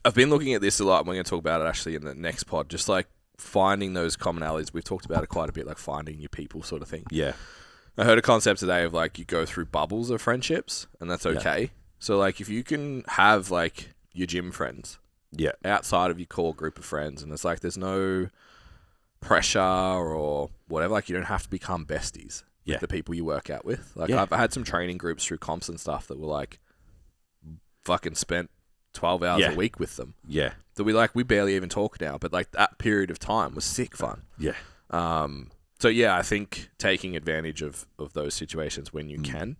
I've been looking at this a lot, and we're going to talk about it actually in the next pod. Just like finding those commonalities. We've talked about it quite a bit, like finding your people sort of thing. I heard a concept today of like you go through bubbles of friendships, and that's okay. Yeah. So like if you can have like your gym friends, outside of your core group of friends, and it's like there's no pressure or whatever. Like you don't have to become besties with the people you work out with. Like I've had some training groups through comps and stuff that were like fucking spent 12 hours a week with them. Yeah. That we barely even talk now, but like that period of time was sick fun. Yeah. So yeah, I think taking advantage of those situations when you can,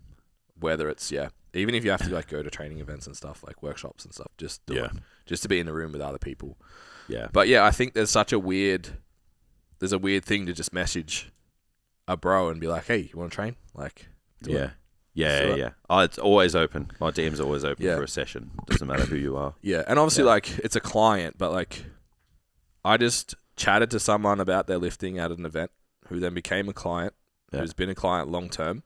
whether it's even if you have to like go to training events and stuff, like workshops and stuff, just do it. Just to be in the room with other people. Yeah. But yeah, I think there's a weird thing to just message a bro and be like, hey, you want to train? Like, do it. Yeah. Oh, it's always open. My DM's always open for a session. Doesn't matter who you are. Yeah, and obviously, like, it's a client, but like, I just chatted to someone about their lifting at an event, who then became a client, who's been a client long term,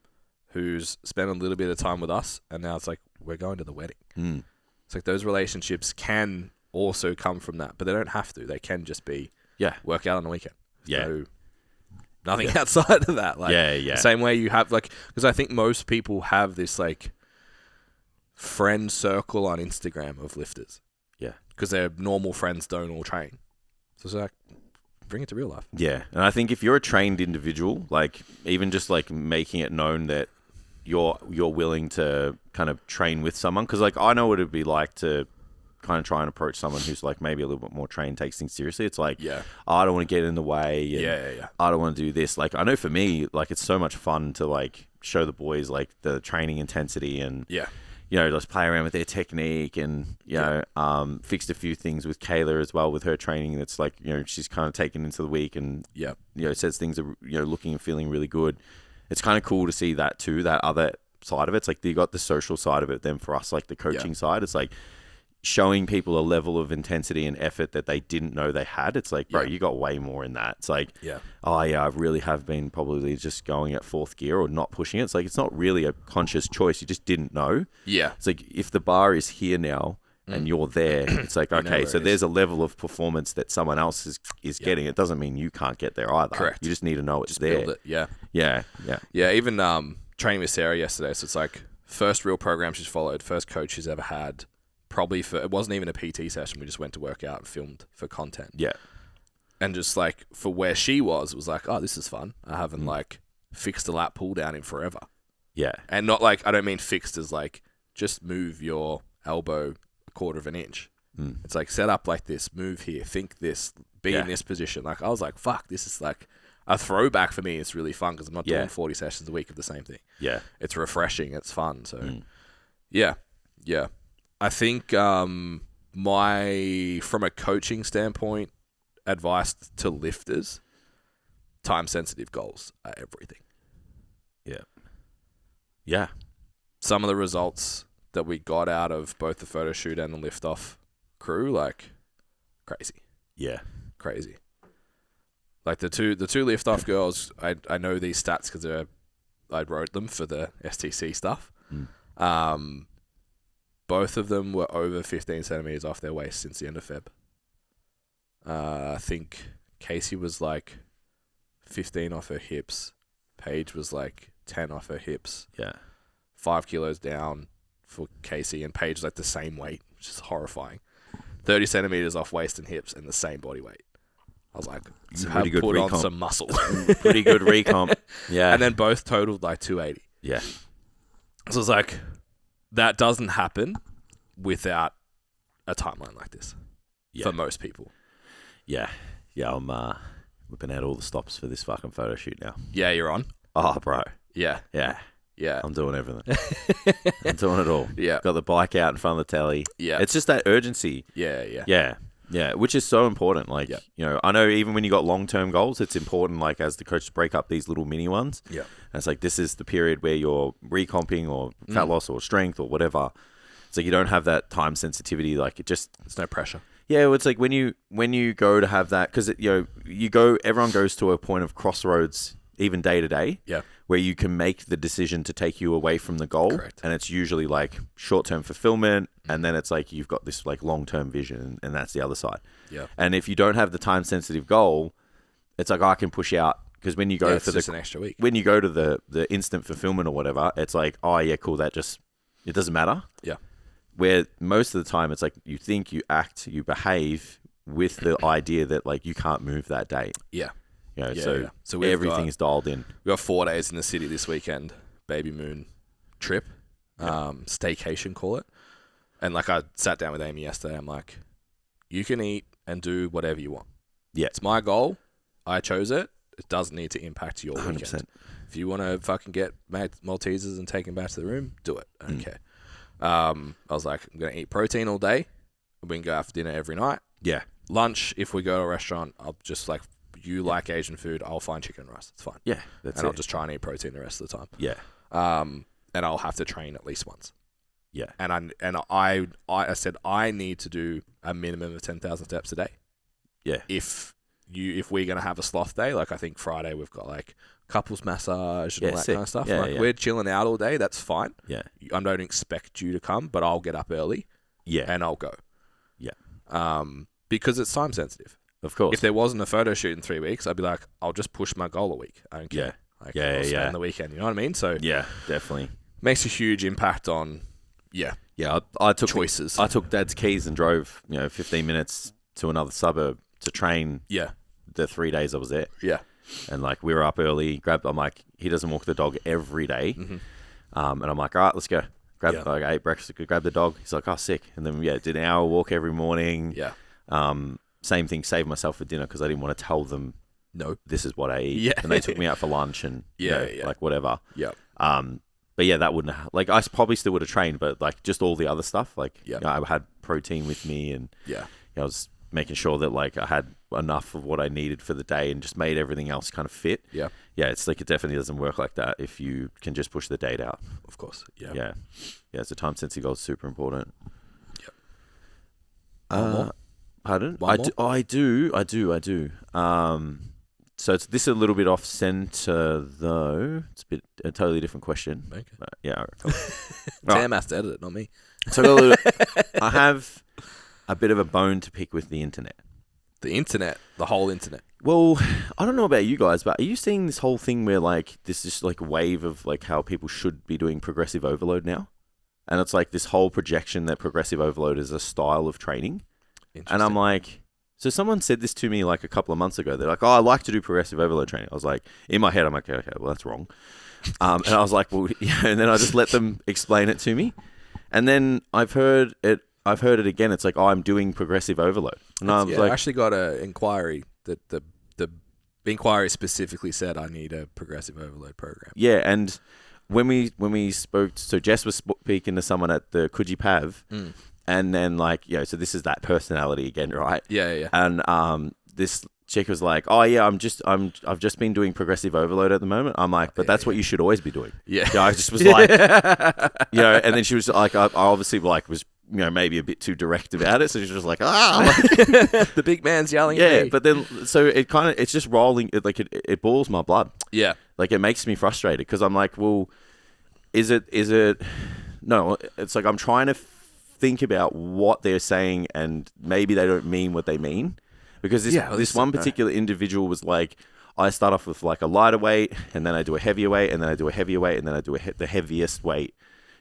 who's spent a little bit of time with us, and now it's like we're going to the wedding. It's like those relationships can also come from that, but they don't have to. They can just be work out on the weekend. So, nothing outside of that. Like, the same way you have, like, because I think most people have this, like, friend circle on Instagram of lifters. Yeah. Because their normal friends don't all train. So it's like, bring it to real life. Yeah. And I think if you're a trained individual, like, even just, like, making it known that you're willing to kind of train with someone, because, like, I know what it'd be like to kind of try and approach someone who's like maybe a little bit more trained, takes things seriously. It's like, I don't want to get in the way. And I don't want to do this. Like, I know for me, like, it's so much fun to like show the boys like the training intensity and, you know, just play around with their technique and, you know, fixed a few things with Kayla as well with her training. That's like, you know, she's kind of taken into the week and, you know, says things are, you know, looking and feeling really good. It's kind of cool to see that too, that other side of it. It's like you got the social side of it. Then for us, like the coaching side, it's like, showing people a level of intensity and effort that they didn't know they had. It's like, bro, you got way more in that. It's like, I really have been probably just going at fourth gear or not pushing it. It's like, it's not really a conscious choice. You just didn't know. Yeah. It's like, if the bar is here now and you're there, it's like, okay, so there's a level of performance that someone else is getting. It doesn't mean you can't get there either. Correct. You just need to know it's there. Build it. Yeah. Even training with Sarah yesterday. So it's like first real program she's followed, first coach she's ever had. Probably it wasn't even a PT session. We just went to work out and filmed for content. Yeah. And just like for where she was, it was like, oh, this is fun. I haven't like fixed a lat pull down in forever. Yeah. And not like, I don't mean fixed as like, just move your elbow a quarter of an inch. It's like set up like this, move here, think this, be in this position. Like I was like, fuck, this is like a throwback for me. It's really fun because I'm not doing 40 sessions a week of the same thing. Yeah. It's refreshing. It's fun. So yeah. I think from a coaching standpoint, advice to lifters, time-sensitive goals are everything. Yeah. Some of the results that we got out of both the photo shoot and the lift-off crew, like, crazy. Yeah. Crazy. Like, the two lift-off girls, I know these stats because I wrote them for the STC stuff. Both of them were over 15 centimeters off their waist since the end of Feb. I think Casey was like 15 off her hips. Paige was like 10 off her hips. Yeah. 5 kilos down for Casey, and Paige was like the same weight, which is horrifying. 30 centimeters off waist and hips and the same body weight. I was like, you have put on some muscle. Pretty good recomp. Yeah. And then both totaled like 280. Yeah. So it's like, that doesn't happen without a timeline like this for most people. Yeah. I'm whipping out all the stops for this fucking photo shoot now. Yeah, you're on. Oh, bro. Yeah. I'm doing everything. I'm doing it all. Yeah. Got the bike out in front of the telly. Yeah. It's just that urgency. Yeah, which is so important. Like, you know, I know even when you got long-term goals, it's important, like, as the coach to break up these little mini ones. Yeah. And it's like, this is the period where you're recomping or fat loss or strength or whatever. It's like, you don't have that time sensitivity. Like, there's no pressure. Yeah, it's like when you go to have that, because, you know, everyone goes to a point of crossroads, even day to day, where you can make the decision to take you away from the goal. Correct. And it's usually like short-term fulfillment, and then it's like you've got this like long-term vision, and that's the other side. Yeah. And if you don't have the time-sensitive goal, it's like, I can push out Because when you go it's for just an extra week. when you go to the instant fulfillment or whatever, it's like, oh yeah, cool. That just, it doesn't matter. Yeah. Where most of the time it's like you think, you act, you behave with the idea that like you can't move that day. Yeah. You know, Yeah, yeah. So everything's dialed in. We've got 4 days in the city this weekend, baby moon trip, staycation, call it. And like I sat down with Amy yesterday, I'm like, you can eat and do whatever you want. Yeah. It's my goal. I chose it. It doesn't need to impact your 100%. weekend. If you want to fucking get Maltesers and take them back to the room, do it. I don't care. I was like, I'm going to eat protein all day. We can go out for dinner every night. Yeah. Lunch, if we go to a restaurant, I'll just like, you like Asian food, I'll find chicken and rice. It's fine. Yeah. That's and it. I'll just try and eat protein the rest of the time. Yeah. And I'll have to train at least once. Yeah. And I said I need to do a minimum of 10,000 steps a day. Yeah. If we're gonna have a sloth day, like I think Friday we've got like couples massage and all that sick. kind of stuff. Yeah, like yeah. we're chilling out all day. That's fine. Yeah. I don't expect you to come, but I'll get up early. Yeah. And I'll go. Yeah. Because it's time sensitive. Of course. If there wasn't a photo shoot in 3 weeks, I'd be like, I'll just push my goal a week. I don't care. Like, Yeah, I'll spend yeah. the weekend. You know what I mean? So Yeah, definitely. makes a huge impact on Yeah, I took choices. I took Dad's keys and drove 15 minutes to another suburb to train. Yeah. The 3 days I was there. Yeah. And like we were up early. I'm like, he doesn't walk the dog every day. Mm-hmm. And I'm like, all right, let's go. Yeah. I ate breakfast, grab the dog. He's like, oh, sick. And then did an hour walk every morning. Yeah. Same thing. Saved myself for dinner because I didn't want to tell them No. this is what I eat. Yeah. And they took me out for lunch and Yeah. like whatever. Yeah. But yeah, that wouldn't like I probably still would have trained, but like just all the other stuff, like I had protein with me, and I was making sure that like I had enough of what I needed for the day, and just made everything else kind of fit. Yeah, it's like it definitely doesn't work like that if you can just push the date out. Of course. Yeah. So time sensitive goal is super important. Yep. Pardon? One more? I do. So this is a little bit off center though. It's a totally different question. Okay. Yeah. Cool. Sam has to edit it, not me. So I have a bit of a bone to pick with the internet. The internet, the whole internet. Well, I don't know about you guys, but are you seeing this whole thing where like this is like wave of like how people should be doing progressive overload now? And it's like this whole projection that progressive overload is a style of training. And I'm like, so someone said this to me like a couple of months ago. They're like, oh, I like to do progressive overload training. I was like, in my head, I'm like, okay, well, that's wrong. And I was like, well, yeah. And then I just let them explain it to me. And then I've heard it again. It's like, oh, I'm doing progressive overload. And I was like, I actually got an inquiry that the inquiry specifically said I need a progressive overload program. Yeah. And when we spoke, so Jess was speaking to someone at the Coogee Pav. And then like, so this is that personality again, right? Yeah. And this chick was like, oh yeah, I've just been doing progressive overload at the moment. I'm like, but that's what you should always be doing. Yeah. I just was like, and then she was like, I obviously like was, maybe a bit too direct about it. So she was like, the big man's yelling at me. But then, so it's just rolling, it boils my blood. Yeah. Like it makes me frustrated because I'm like, well, is it, no, it's like, I'm trying to think about what they're saying and maybe they don't mean what they mean. Because this one particular individual was like, I start off with like a lighter weight and then I do a heavier weight and then I do a heavier weight and then I do the heaviest weight,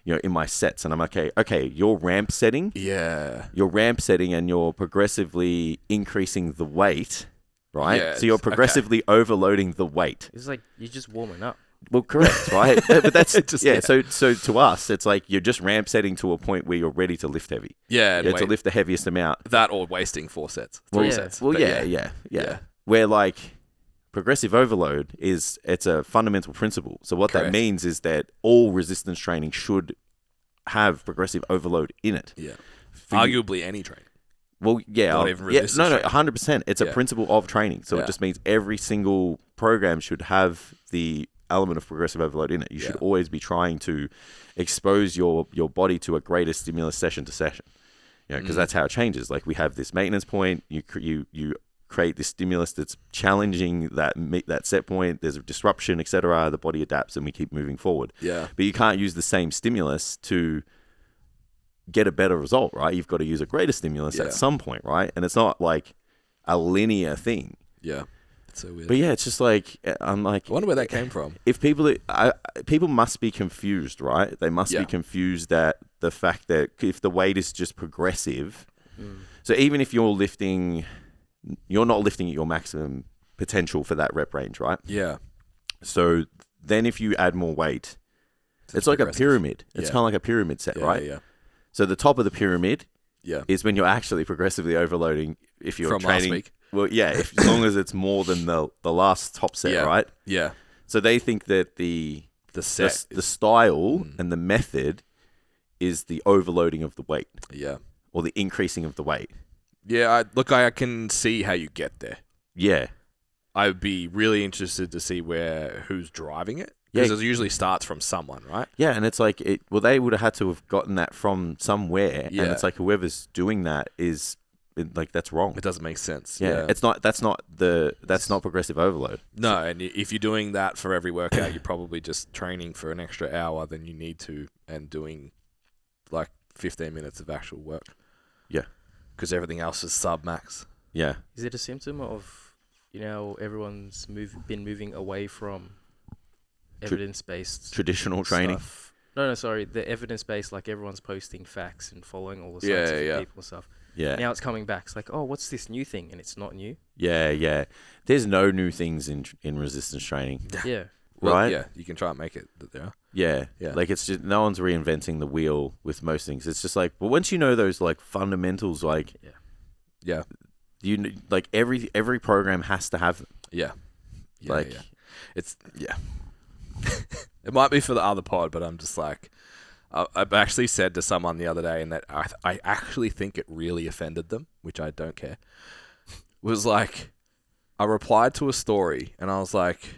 in my sets. And I'm like, okay, you're ramp setting. Yeah. You're ramp setting and you're progressively increasing the weight, right? Yeah, so you're progressively overloading the weight. It's like you're just warming up. Well, correct, right? But that's So to us, it's like you're just ramp setting to a point where you're ready to lift heavy. Yeah, to lift the heaviest amount. That or wasting 4 sets, 3 sets. Well, yeah. Where like progressive overload it's a fundamental principle. So what that means is that all resistance training should have progressive overload in it. Yeah, arguably any training. Well, yeah, Not even resistance training. 100%. It's a principle of training. So it just means every single program should have the element of progressive overload in it. You should always be trying to expose your body to a greater stimulus session to session. Because that's how it changes. Like we have this maintenance point. You create this stimulus that's challenging that set point. There's a disruption, etc. The body adapts, and we keep moving forward. Yeah. But you can't use the same stimulus to get a better result, right? You've got to use a greater stimulus at some point, right? And it's not like a linear thing. Yeah. It's so weird. But yeah, it's just like I'm like, I wonder where that came from. if people must be confused, right? They must be confused at the fact that if the weight is just progressive, so even if you're lifting, you're not lifting at your maximum potential for that rep range, right? Yeah. So then if you add more weight, it's like a pyramid. It's kind of like a pyramid set, right? Yeah. So the top of the pyramid Yeah. is when you're actually progressively overloading. If you're From training, last week. well, yeah, as long as it's more than the last top set, right? Yeah. So they think that the style and the method is the overloading of the weight. Yeah. Or the increasing of the weight. Yeah. I can see how you get there. Yeah. I'd be really interested to see who's driving it. Because it usually starts from someone, right? Yeah, and it's like they would have had to have gotten that from somewhere, and it's like whoever's doing that is like that's wrong. It doesn't make sense. Yeah, it's not. That's not progressive overload. No, and if you're doing that for every workout, you're probably just training for an extra hour than you need to, and doing like 15 minutes of actual work. Yeah, because everything else is sub max. Yeah. Is it a symptom of everyone's been moving away from evidence-based traditional training? Stuff. No, sorry. The evidence-based, like everyone's posting facts and following all the scientific people and stuff. Yeah. Now it's coming back. It's like, oh, what's this new thing? And it's not new. Yeah. There's no new things in resistance training. Yeah. Well, right? Yeah, you can try and make it that there. Yeah. Like it's just no one's reinventing the wheel with most things. It's just like, well, once you know those like fundamentals, like you like every program has to have them. Yeah. Like it's it might be for the other pod, but I'm just like I've actually said to someone the other day, and that I actually think it really offended them, which I don't care. Was like I replied to a story, and I was like,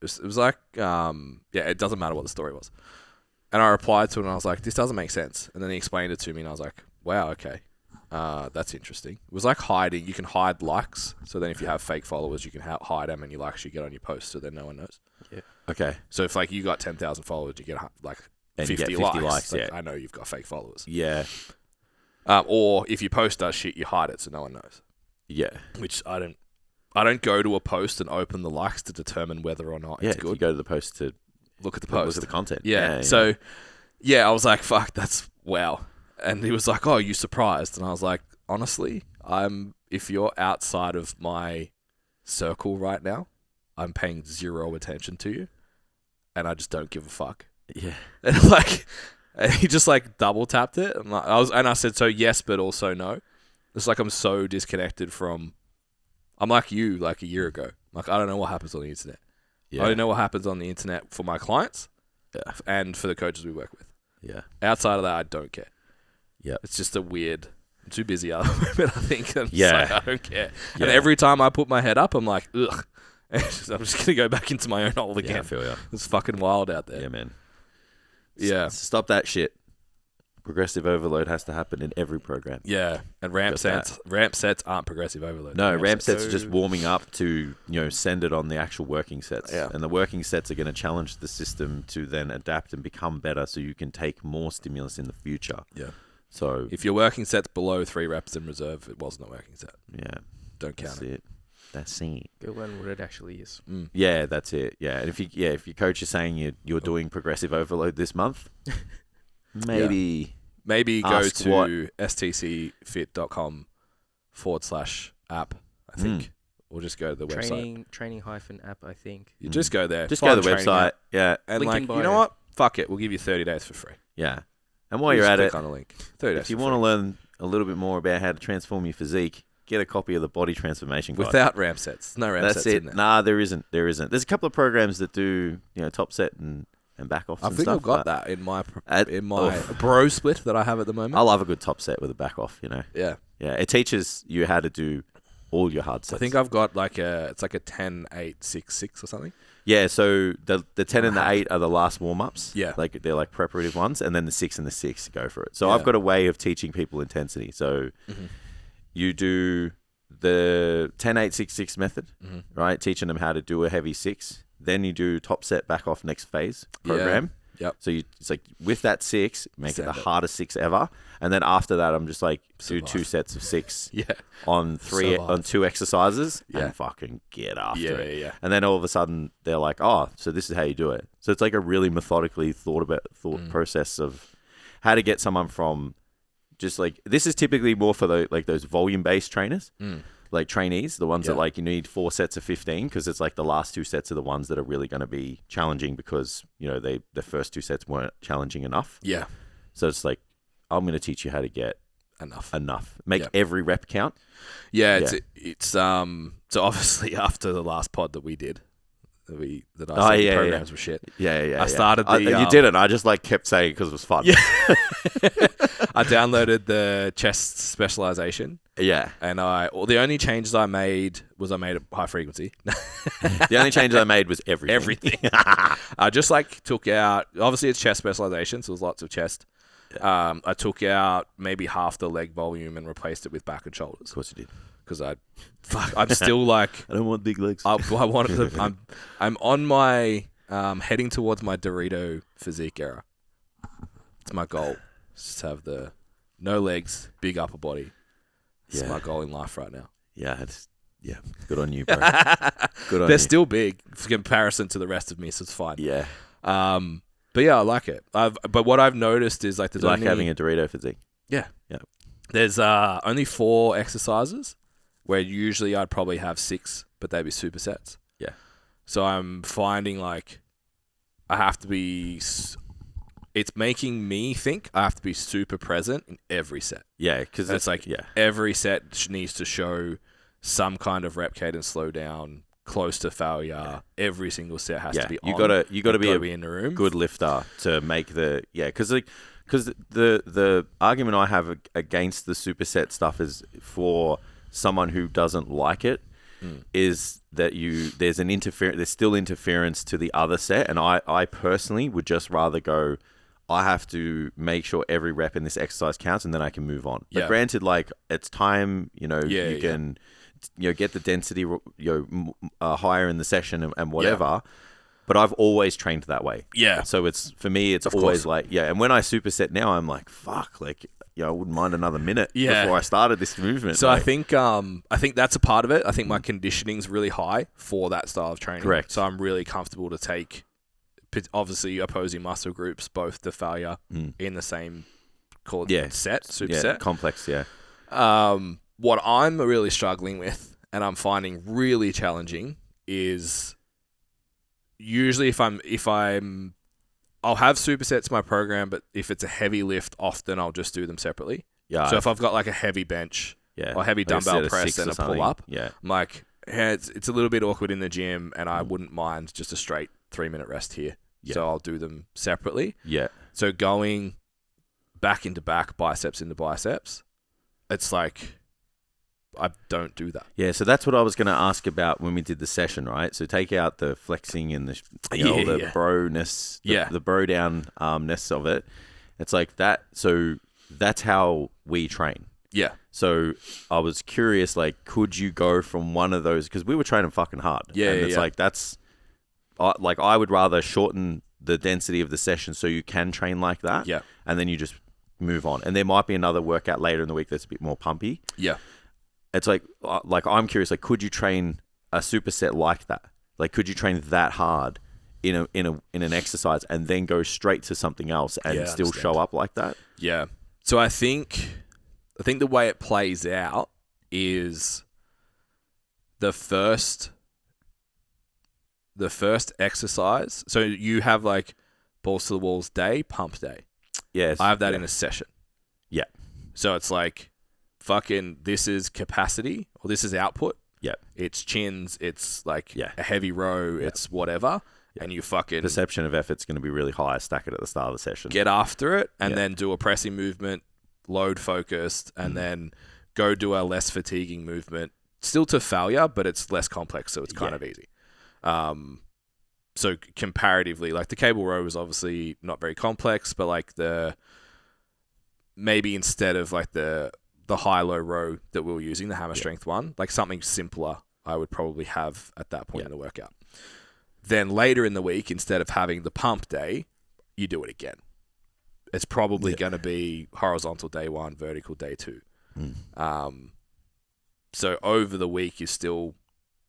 it was like it doesn't matter what the story was, and I replied to it, and I was like, this doesn't make sense, and then he explained it to me, and I was like, wow, okay. That's interesting. It was like hiding. You can hide likes. So then if you have fake followers, you can hide them, and your likes you get on your post, so then no one knows. Yeah. Okay. So if like you got 10,000 followers, you get like 50 likes. Like, I know you've got fake followers. Yeah. Or if your post does shit, you hide it so no one knows. Yeah. Which I don't go to a post and open the likes to determine whether or not it's good. You go to the post to look at the post. Look at the content. Yeah. So I was like, fuck, that's wow. And he was like, oh, you surprised? And I was like, honestly, if you're outside of my circle right now, I'm paying zero attention to you, and I just don't give a fuck. Yeah. And he just like double tapped it. And I said, so yes, but also no. It's like I'm so disconnected from. I'm like you, like a year ago. Like I don't know what happens on the internet. Yeah. I don't know what happens on the internet for my clients, and for the coaches we work with. Yeah. Outside of that, I don't care. Yeah. It's just a weird. I'm too busy at the moment, I think. And I don't care. Yeah. And every time I put my head up, I'm like, ugh. I'm just going to go back into my own hole again. Yeah, I feel ya. It's fucking wild out there. Yeah, man. Yeah. Stop that shit. Progressive overload has to happen in every program. Yeah. And ramp sets aren't progressive overload. No, ramp sets are just warming up to, send it on the actual working sets. Yeah. And the working sets are going to challenge the system to then adapt and become better so you can take more stimulus in the future. Yeah. So if your working set's below 3 reps in reserve, it wasn't a working set. Yeah. Don't count it. That's it. Go learn what it actually is. Mm. Yeah, that's it. Yeah. And if your coach is saying you're doing progressive overload this month, maybe go to stcfit.com/app, I think. Or just go to the website. Training-app, I think. You just go there. Just go to the website. Yeah. And Link like, in bio. you know what? Fuck it. We'll give you 30 days for free. Yeah. And while you're at it, click on a link. 30 days if you want to learn a little bit more about how to transform your physique, get a copy of the Body Transformation Guide. Without ramp sets. No ramp sets in there. Nah, there isn't. There's a couple of programs that do, top set and back offs and stuff. I think I've got that in my bro split that I have at the moment. I love a good top set with a back off, Yeah. Yeah, it teaches you how to do all your hard sets. I think I've got it's like a 10-8-6-6 or something. Yeah, so the 10 and the 8 are the last warm-ups. Yeah. Like they're like preparative ones, and then the 6 and the 6 go for it. So I've got a way of teaching people intensity. So you do the 10-8-6-6 method, right? Teaching them how to do a heavy 6. Then you do top set back off next phase program. Yep. So it's like with that 6, make it Send the it. hardest 6 ever. And then after that, I'm just like, do Survive. 2 sets of 6 Yeah. on Survive. 2 exercises Yeah. and fucking get after Yeah, it. yeah. And then all of a sudden they're like, oh, so this is how you do it. So it's like a really methodically thought process of how to get someone from just like, this is typically more for those volume-based trainers. Like trainees, the ones that like you need 4 sets of 15 because it's like the last 2 sets are the ones that are really going to be challenging because, you know, the first 2 sets weren't challenging enough. Yeah. So it's like, I'm going to teach you how to get Enough. Make every rep count. Yeah, it's so obviously after the last pod that we did, that I said the programs were shit. Yeah. I started you didn't. I just like kept saying because it was fun. Yeah. I downloaded the chest specialization. Yeah. And the only changes I made was I made it high frequency. The only changes I made was everything. Everything. I just like took out, obviously it's chest specialization, so there's lots of chest. Yeah. I took out maybe half the leg volume and replaced it with back and shoulders. Of course you did. Because I'm still like, I don't want big legs. I wanted to, I'm on my, heading towards my Dorito physique era. It's my goal. Just have the no legs, big upper body. It's my goal in life right now. Yeah, good on you, bro. Good on They're you. still big in comparison to the rest of me, so it's fine. Yeah. But yeah, I like it. But what I've noticed is like there's like having a Dorito physique. Yeah. Yeah. There's only 4 exercises where usually I'd probably have 6, but they'd be supersets. Yeah. So I'm finding like I have to be. It's making me think I have to be super present in every set. Yeah, because it's like every set needs to show some kind of rep cadence slowdown, close to failure. Yeah. Every single set has to be on. You got to be in the room. Good lifter to make because the argument I have against the superset stuff is for someone who doesn't like it is that there's still interference to the other set, and I personally would just rather go, I have to make sure every rep in this exercise counts, and then I can move on. But granted, like it's time, you can, get the density, higher in the session and whatever. Yeah. But I've always trained that way. Yeah. So for me, it's always like, and when I superset now, I'm like, fuck, like, I wouldn't mind another minute before I started this movement. So I think that's a part of it. I think my conditioning's really high for that style of training. Correct. So I'm really comfortable to take, obviously opposing muscle groups both to failure in the same superset. Complex, what I'm really struggling with and I'm finding really challenging is usually if I'll have supersets in my program, but if it's a heavy lift, often I'll just do them separately. Yeah. So if I've got like a heavy bench or heavy dumbbell press and a pull up, I'm like, it's a little bit awkward in the gym and I wouldn't mind just a straight 3-minute rest here. Yeah. So I'll do them separately. Yeah. So going back into back, biceps into biceps, it's like I don't do that. Yeah, so that's what I was going to ask about when we did the session, right? So take out the flexing and the bro-ness, the bro-down-ness of it. It's like that. So that's how we train. Yeah. So I was curious, like, could you go from one of those? Because we were training fucking hard. Yeah, and it's like that's... Like, I would rather shorten the density of the session so you can train like that. Yeah. And then you just move on. And there might be another workout later in the week that's a bit more pumpy. Yeah. It's like I'm curious, like, could you train a superset like that? Like, could you train that hard in an exercise and then go straight to something else and still show up like that? Yeah. So I think the way it plays out is the first exercise. So you have like balls to the walls day, pump day. Yes. I have that in a session. Yeah. So it's like fucking this is capacity or this is output. Yeah. It's chins, it's like a heavy row, it's whatever. Yeah. And you fucking perception of effort's going to be really high, stack it at the start of the session. Get after it and then do a pressing movement, load focused, and then go do a less fatiguing movement. Still to failure, but it's less complex, so it's kind of easy. So comparatively, like the cable row is obviously not very complex, but like maybe instead of like the high-low row that we were using, the hammer strength one, like something simpler I would probably have at that point in the workout. Then later in the week, instead of having the pump day, you do it again. It's probably going to be horizontal day 1, vertical day 2. So over the week, you still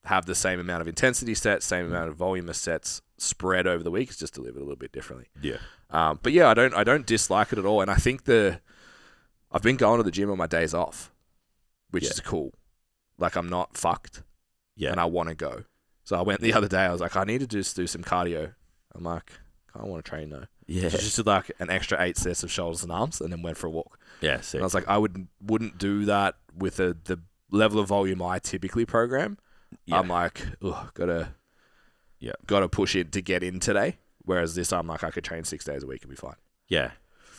have the same amount of intensity sets, same amount of volume of sets spread over the week. It's just delivered a little bit differently. Yeah. But yeah, I don't dislike it at all. And I think I've been going to the gym on my days off, which is cool. Like, I'm not fucked. Yeah. And I want to go. So I went the other day. I was like, I need to just do some cardio. I'm like, I don't want to train though. Yeah. So just did like an extra 8 sets of shoulders and arms, and then went for a walk. Yeah. Sick. And I was like, I wouldn't do that with the level of volume I typically program. Yeah. I'm like, gotta push it to get in today. Whereas this, I'm like, I could train 6 days a week and be fine. Yeah.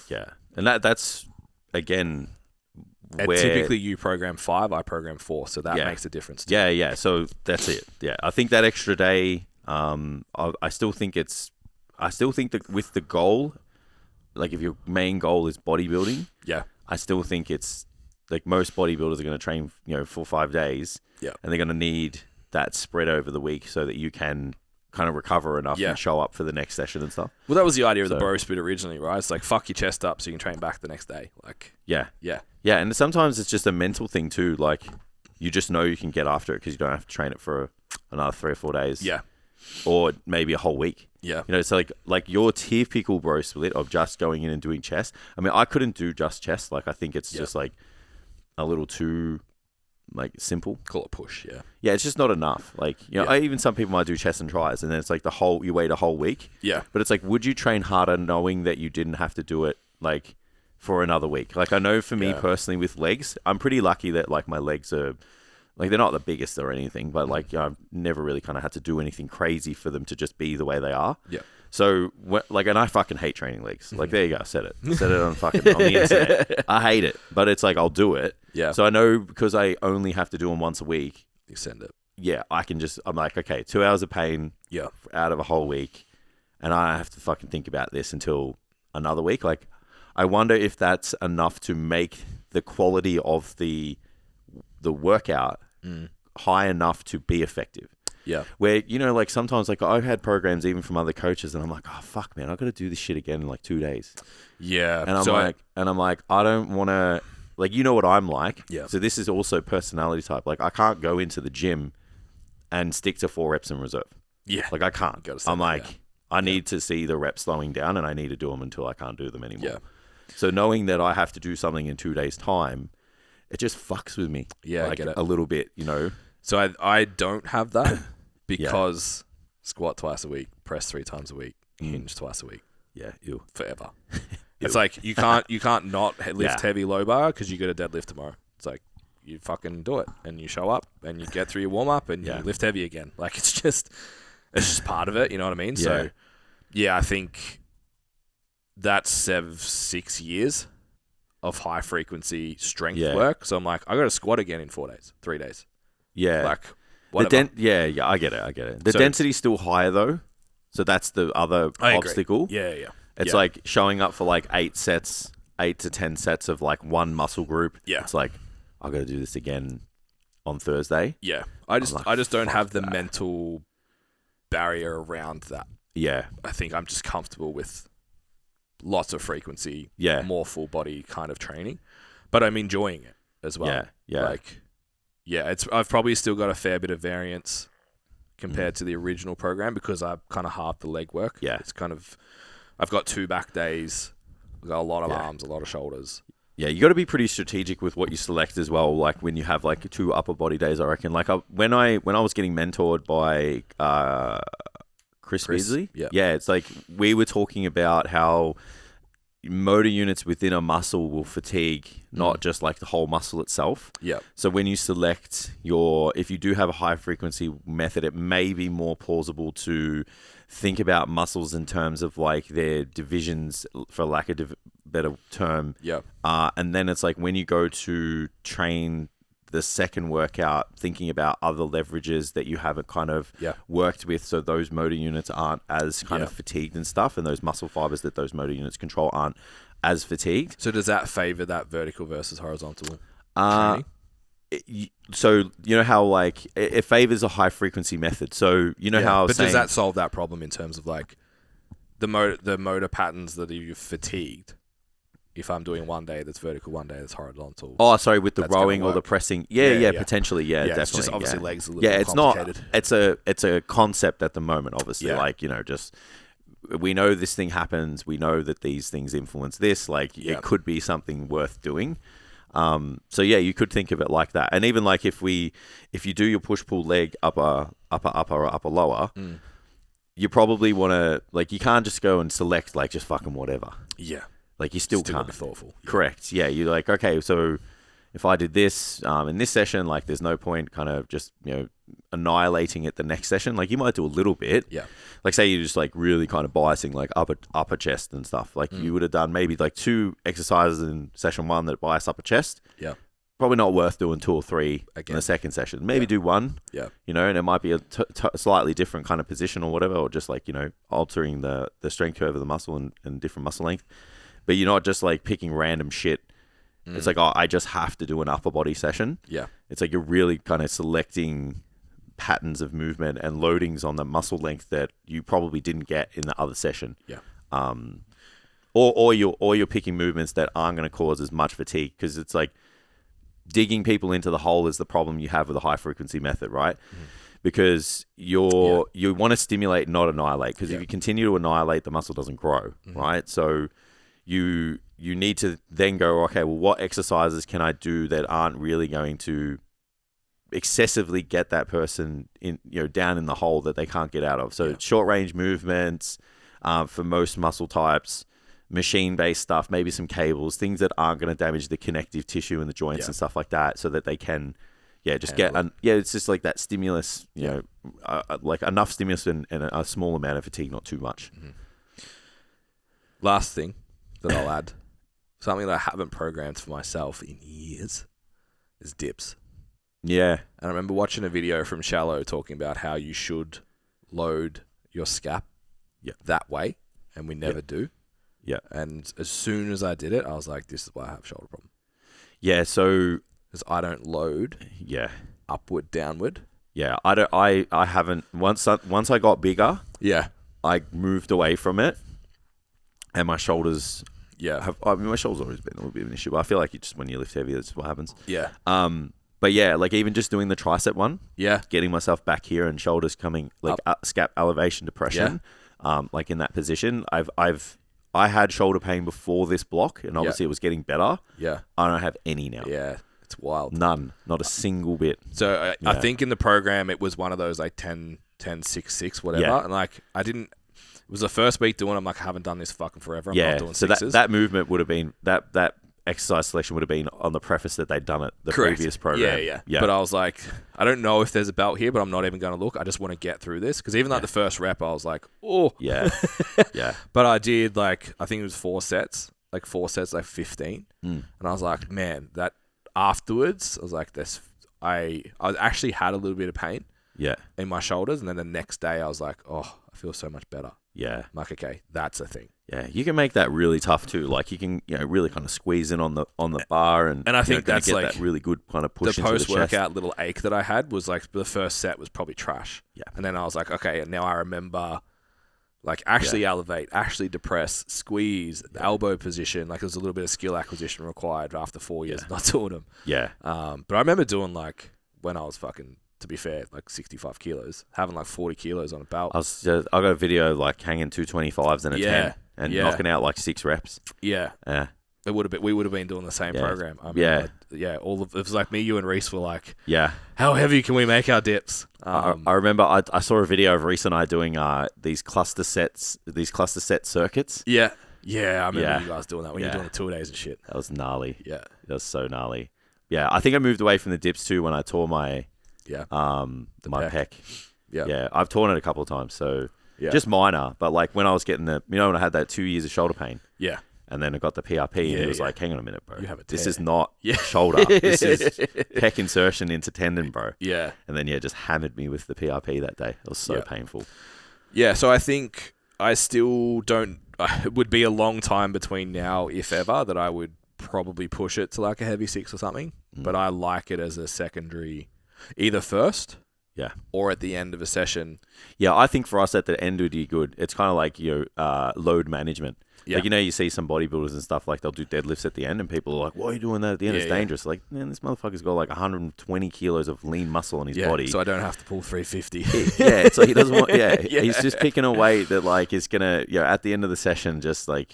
Yeah. And that's again. And typically you program 5, I program 4, so that makes a difference too. Yeah. So that's it. Yeah, I think that extra day. I still think that with the goal, like if your main goal is bodybuilding, I still think it's like most bodybuilders are going to train, 4 or 5 days, and they're going to need that spread over the week so that you can kind of recover enough and show up for the next session and stuff. Well, that was the idea of the bro split originally, right? It's like, fuck your chest up so you can train back the next day. Like, yeah, and sometimes it's just a mental thing too. Like, you just know you can get after it because you don't have to train it for another 3 or 4 days. Yeah. Or maybe a whole week. Yeah. It's like your typical bro split of just going in and doing chest. I mean, I couldn't do just chest. Like, I think it's just like a little too like simple. Call it push, yeah. Yeah, it's just not enough. Like, even some people might do chest and tries, and then it's like you wait a whole week. Yeah. But it's like, would you train harder knowing that you didn't have to do it like for another week? Like, I know for me personally with legs, I'm pretty lucky that like my legs are like, they're not the biggest or anything, but like, I've never really kind of had to do anything crazy for them to just be the way they are. Yeah. So, and I fucking hate training legs. Like, there you go. I said it. Said it on the internet. I hate it, but it's like, I'll do it. Yeah. So I know because I only have to do them once a week. You send it. Yeah, I'm like, okay, 2 hours of pain out of a whole week, and I have to fucking think about this until another week. Like, I wonder if that's enough to make the quality of the workout high enough to be effective. Yeah. Where, like sometimes like I've had programs even from other coaches and I'm like, oh fuck man, I've got to do this shit again in like 2 days. Yeah. And I'm like, I don't want to, like, what I'm like. Yeah. So this is also personality type. Like, I can't go into the gym and stick to 4 reps in reserve. Yeah. Like, I can't. I'm like, I need to see the reps slowing down and I need to do them until I can't do them anymore. Yeah. So knowing that I have to do something in 2 days time, it just fucks with me. Yeah, like, I get it. A little bit, So I don't have that because squat twice a week, press 3 times a week, hinge twice a week. Yeah, ew. Forever. It's like you can't not lift heavy low bar because you got a deadlift tomorrow. It's like you fucking do it and you show up and you get through your warm up and you lift heavy again. Like, it's just part of it. You know what I mean? Yeah. So yeah, I think that's 6 years of high frequency strength work. So I'm like, I got to squat again in 4 days, 3 days. Yeah. Like, whatever. I get it. The density's still higher though. So that's the other obstacle. Agree. Yeah. It's like showing up for like 8 to 10 sets of like one muscle group. Yeah. It's like, I've got to do this again on Thursday. Yeah. I just don't have the mental barrier around that. Yeah. I think I'm just comfortable with lots of frequency, more full body kind of training, but I'm enjoying it as well. Yeah. Like, I've probably still got a fair bit of variance compared to the original program because I kind of halved the leg work. Yeah. It's kind of, I've got 2 back days. I've got a lot of arms, a lot of shoulders. Yeah, you got to be pretty strategic with what you select as well. Like when you have like 2 upper body days, I reckon. Like when I was getting mentored by Chris Beasley, it's like we were talking about how motor units within a muscle will fatigue, not just like the whole muscle itself. Yeah. So when you select if you do have a high frequency method, it may be more plausible to think about muscles in terms of like their divisions, for lack of better term. Yeah. And then it's like when you go to train the second workout, thinking about other leverages that you haven't kind of worked with, so those motor units aren't as kind of fatigued and stuff, and those muscle fibers that those motor units control aren't as fatigued. So does that favor that vertical versus horizontal training? So you know how like it favors a high frequency method. So you know how, but does that solve that problem in terms of like the motor patterns that you're fatigued. If I'm doing one day that's vertical, one day that's horizontal. Oh, sorry, with the That's gonna rowing or the work. pressing. Yeah, Yeah, yeah. potentially. Yeah, definitely. It's just obviously legs a little yeah, bit it's complicated. not. It's a concept at the moment. Obviously, Yeah. like just we know this thing happens. We know that these things influence this. Like Yeah. it could be something worth doing. So yeah, you could think of it like that. And even like if you do your push pull leg upper lower, you probably want to like you can't just go and select like just fucking whatever. Yeah. Like you still gotta can't. be thoughtful. Yeah. Correct. Yeah, you're like, okay, so if I did this in this session, like there's no point kind of just, annihilating it the next session. Like you might do a little bit. Yeah. Like say you're just like really kind of biasing like upper chest and stuff. Like you would have done maybe like 2 exercises in session 1 that bias upper chest. Yeah. Probably not worth doing 2 or 3 Again. in the second session. Maybe do 1. Yeah. And it might be a slightly different kind of position or whatever, or just like, altering the strength curve of the muscle and different muscle length. But you're not just like picking random shit. It's like, oh, I just have to do an upper body session. Yeah. It's like you're really kind of selecting patterns of movement and loadings on the muscle length that you probably didn't get in the other session. Yeah. Or you're picking movements that aren't going to cause as much fatigue, because it's like digging people into the hole is the problem you have with the high frequency method, right? Because you want to stimulate, not annihilate. Because if you continue to annihilate, the muscle doesn't grow, right? So you need to then go, okay, well, what exercises can I do that aren't really going to excessively get that person in, down in the hole that they can't get out of? So short range movements for most muscle types, machine-based stuff, maybe some cables, things that aren't going to damage the connective tissue in the joints and stuff like that, so that they can, it's just like that stimulus, like enough stimulus and a small amount of fatigue, not too much. Last thing that I'll add, something that I haven't programmed for myself in years, is dips. Yeah. And I remember watching a video from Shallow talking about how you should load your scap that way, and we never do. Yeah. And as soon as I did it, I was like, this is why I have a shoulder problem. Yeah, so because I don't load upward, downward. Yeah, I haven't once I got bigger, I moved away from it. And my shoulders my shoulders always been a little bit of an issue, but I feel like just when you lift heavy, that's what happens. Yeah. But yeah, like even just doing the tricep one, getting myself back here and shoulders coming like scap elevation depression, like in that position. I had shoulder pain before this block, and obviously it was getting better. Yeah. I don't have any now. Yeah. It's wild. None. Not a single bit. So I think in the program it was one of those like 10, 6, 6, whatever. Yeah. And like it was the first week doing it. I'm like, I haven't done this fucking forever. I'm not doing sixes. That movement would have been that exercise selection would have been on the preface that they'd done it the previous program. Yeah. But I was like, I don't know if there's a belt here, but I'm not even going to look. I just want to get through this, because even like the first rep, I was like, oh yeah, yeah. But I did I think it was 4 sets, like 15, and I was like, man, that afterwards, I was like, I actually had a little bit of pain. Yeah. In my shoulders, and then the next day I was like, oh, I feel so much better. Yeah. I'm like, okay, that's a thing. Yeah, you can make that really tough too. Like you can, really kind of squeeze in on the bar, and I think that's get like that really good kind of push the into the chest. post-workout little ache that I had was like the first set was probably trash. Yeah. And then I was like, okay, and now I remember like actually elevate, actually depress, squeeze, the elbow position. Like there was a little bit of skill acquisition required after 4 years of not doing them. Yeah. But I remember doing like when I was fucking, to be fair, like 65 kilos, having like 40 kilos on a belt. I got a video like hanging 225s and a 10 and knocking out like 6 reps. Yeah. Yeah. We would have been doing the same program. I mean, it was like me, you, and Reese were like, how heavy can we make our dips? I remember I saw a video of Reese and I doing these cluster set circuits. Yeah. Yeah, I remember you guys doing that when you were doing the 2 days and shit. That was gnarly. Yeah. That was so gnarly. Yeah, I think I moved away from the dips too when I tore my my pec. Yeah, I've torn it a couple of times, so just minor. But like when I was getting when I had that 2 years of shoulder pain, and then I got the PRP, and it was like, hang on a minute, bro, this is not shoulder, this is pec insertion into tendon, bro. Yeah, and then just hammered me with the PRP that day. It was so painful. Yeah, so I think I still don't. It would be a long time between now, if ever, that I would probably push it to like a heavy 6 or something. But I like it as a secondary. Either first, Yeah. or at the end of a session. Yeah, I think for us at the end would be good. It's kind of like load management. Yeah. Like, you see some bodybuilders and stuff, like they'll do deadlifts at the end and people are like, why are you doing that at the end? It's dangerous. Like, man, this motherfucker's got like 120 kilos of lean muscle on his body. So I don't have to pull 350. Yeah, so he doesn't want, he's just picking a weight that like is going to, at the end of the session, just like,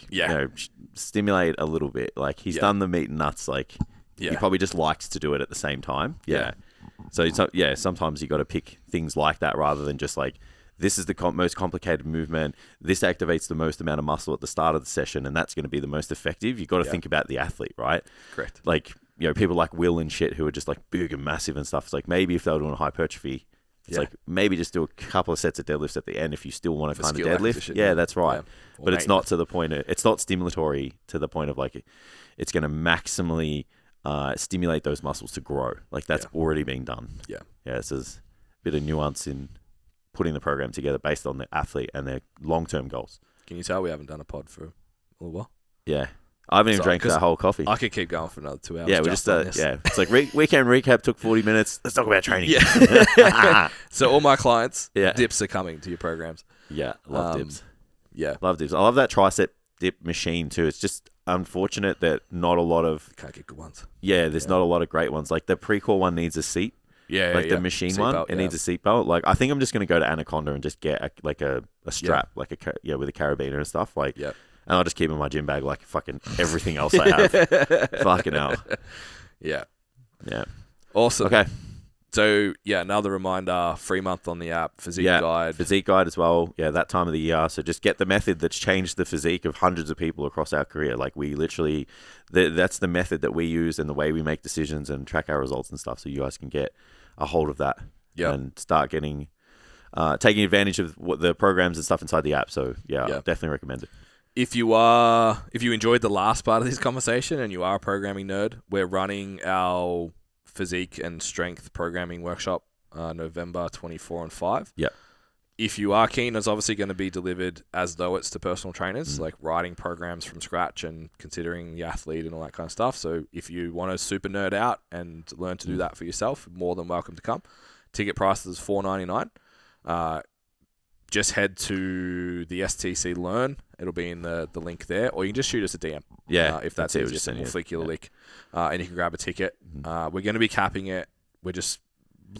stimulate a little bit. Like he's done the meat and nuts. Like he probably just likes to do it at the same time. Yeah. So, sometimes you got to pick things like that rather than just like, this is the most complicated movement. This activates the most amount of muscle at the start of the session, and that's going to be the most effective. You've got to think about the athlete, right? Correct. Like, people like Will and shit who are just like big and massive and stuff. It's like maybe if they were doing hypertrophy, it's like maybe just do a couple of sets of deadlifts at the end if you still want to kind of deadlift. Yeah, that's right. Yeah. But it's not to the point of, it's not stimulatory to the point of like it's going to maximally stimulate those muscles to grow. Like that's already being done. Yeah. Yeah, so there's a bit of nuance in putting the program together based on the athlete and their long-term goals. Can you tell we haven't done a pod for a little while? Yeah. I haven't even drank that whole coffee. I could keep going for another 2 hours. Yeah, we just it's like weekend recap took 40 minutes. Let's talk about training. Yeah. So all my clients, dips are coming to your programs. Yeah, love dips. Yeah. Love dips. I love that tricep dip machine too. It's just unfortunate that not a lot of... Can't get good ones. Yeah, there's not a lot of great ones. Like the Precor one needs a seat. The machine seat one, it needs a seatbelt. Like I think I'm just gonna go to Anaconda and just get a strap, with a carabiner and stuff. Like, and I'll just keep it in my gym bag like fucking everything else I have. Fucking hell. Yeah. Yeah. Awesome. Okay. So another reminder: free month on the app, physique guide, physique guide as well. Yeah, that time of the year. So just get the method that's changed the physique of hundreds of people across our career. Like we literally, that's the method that we use and the way we make decisions and track our results and stuff. So you guys can get a hold of that and start getting taking advantage of what the programs and stuff inside the app. So I definitely recommend it. If you enjoyed the last part of this conversation and you are a programming nerd, we're running our physique and strength programming workshop November 24 and 5. Yeah. If you are keen, it's obviously going to be delivered as though it's to personal trainers, like writing programs from scratch and considering the athlete and all that kind of stuff. So if you want to super nerd out and learn to do that for yourself, more than welcome to come. Ticket price is $4.99. Just head to the STC Learn. It'll be in the link there, or you can just shoot us a DM. Yeah, if that's easier, we'll flick you a link, and you can grab a ticket. We're going to be capping it. We're just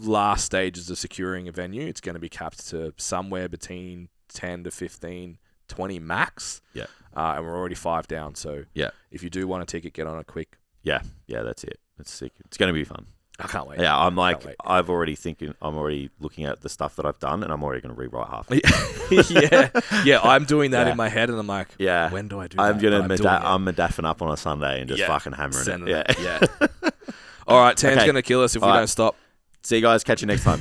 last stages of securing a venue. It's going to be capped to somewhere between 10 to 15, 20 max. Yeah. And we're already 5 down. So if you do want a ticket, get on it quick. Yeah, that's it. It's sick. It's going to be fun. I can't wait. Yeah, I'm already looking at the stuff that I've done, and I'm already going to rewrite half of it. I'm doing that in my head, and I'm like, when do I do that? I'm madaffing up on a Sunday and just fucking hammering it. All right, Tan's going to kill us if we don't stop. See you guys. Catch you next time.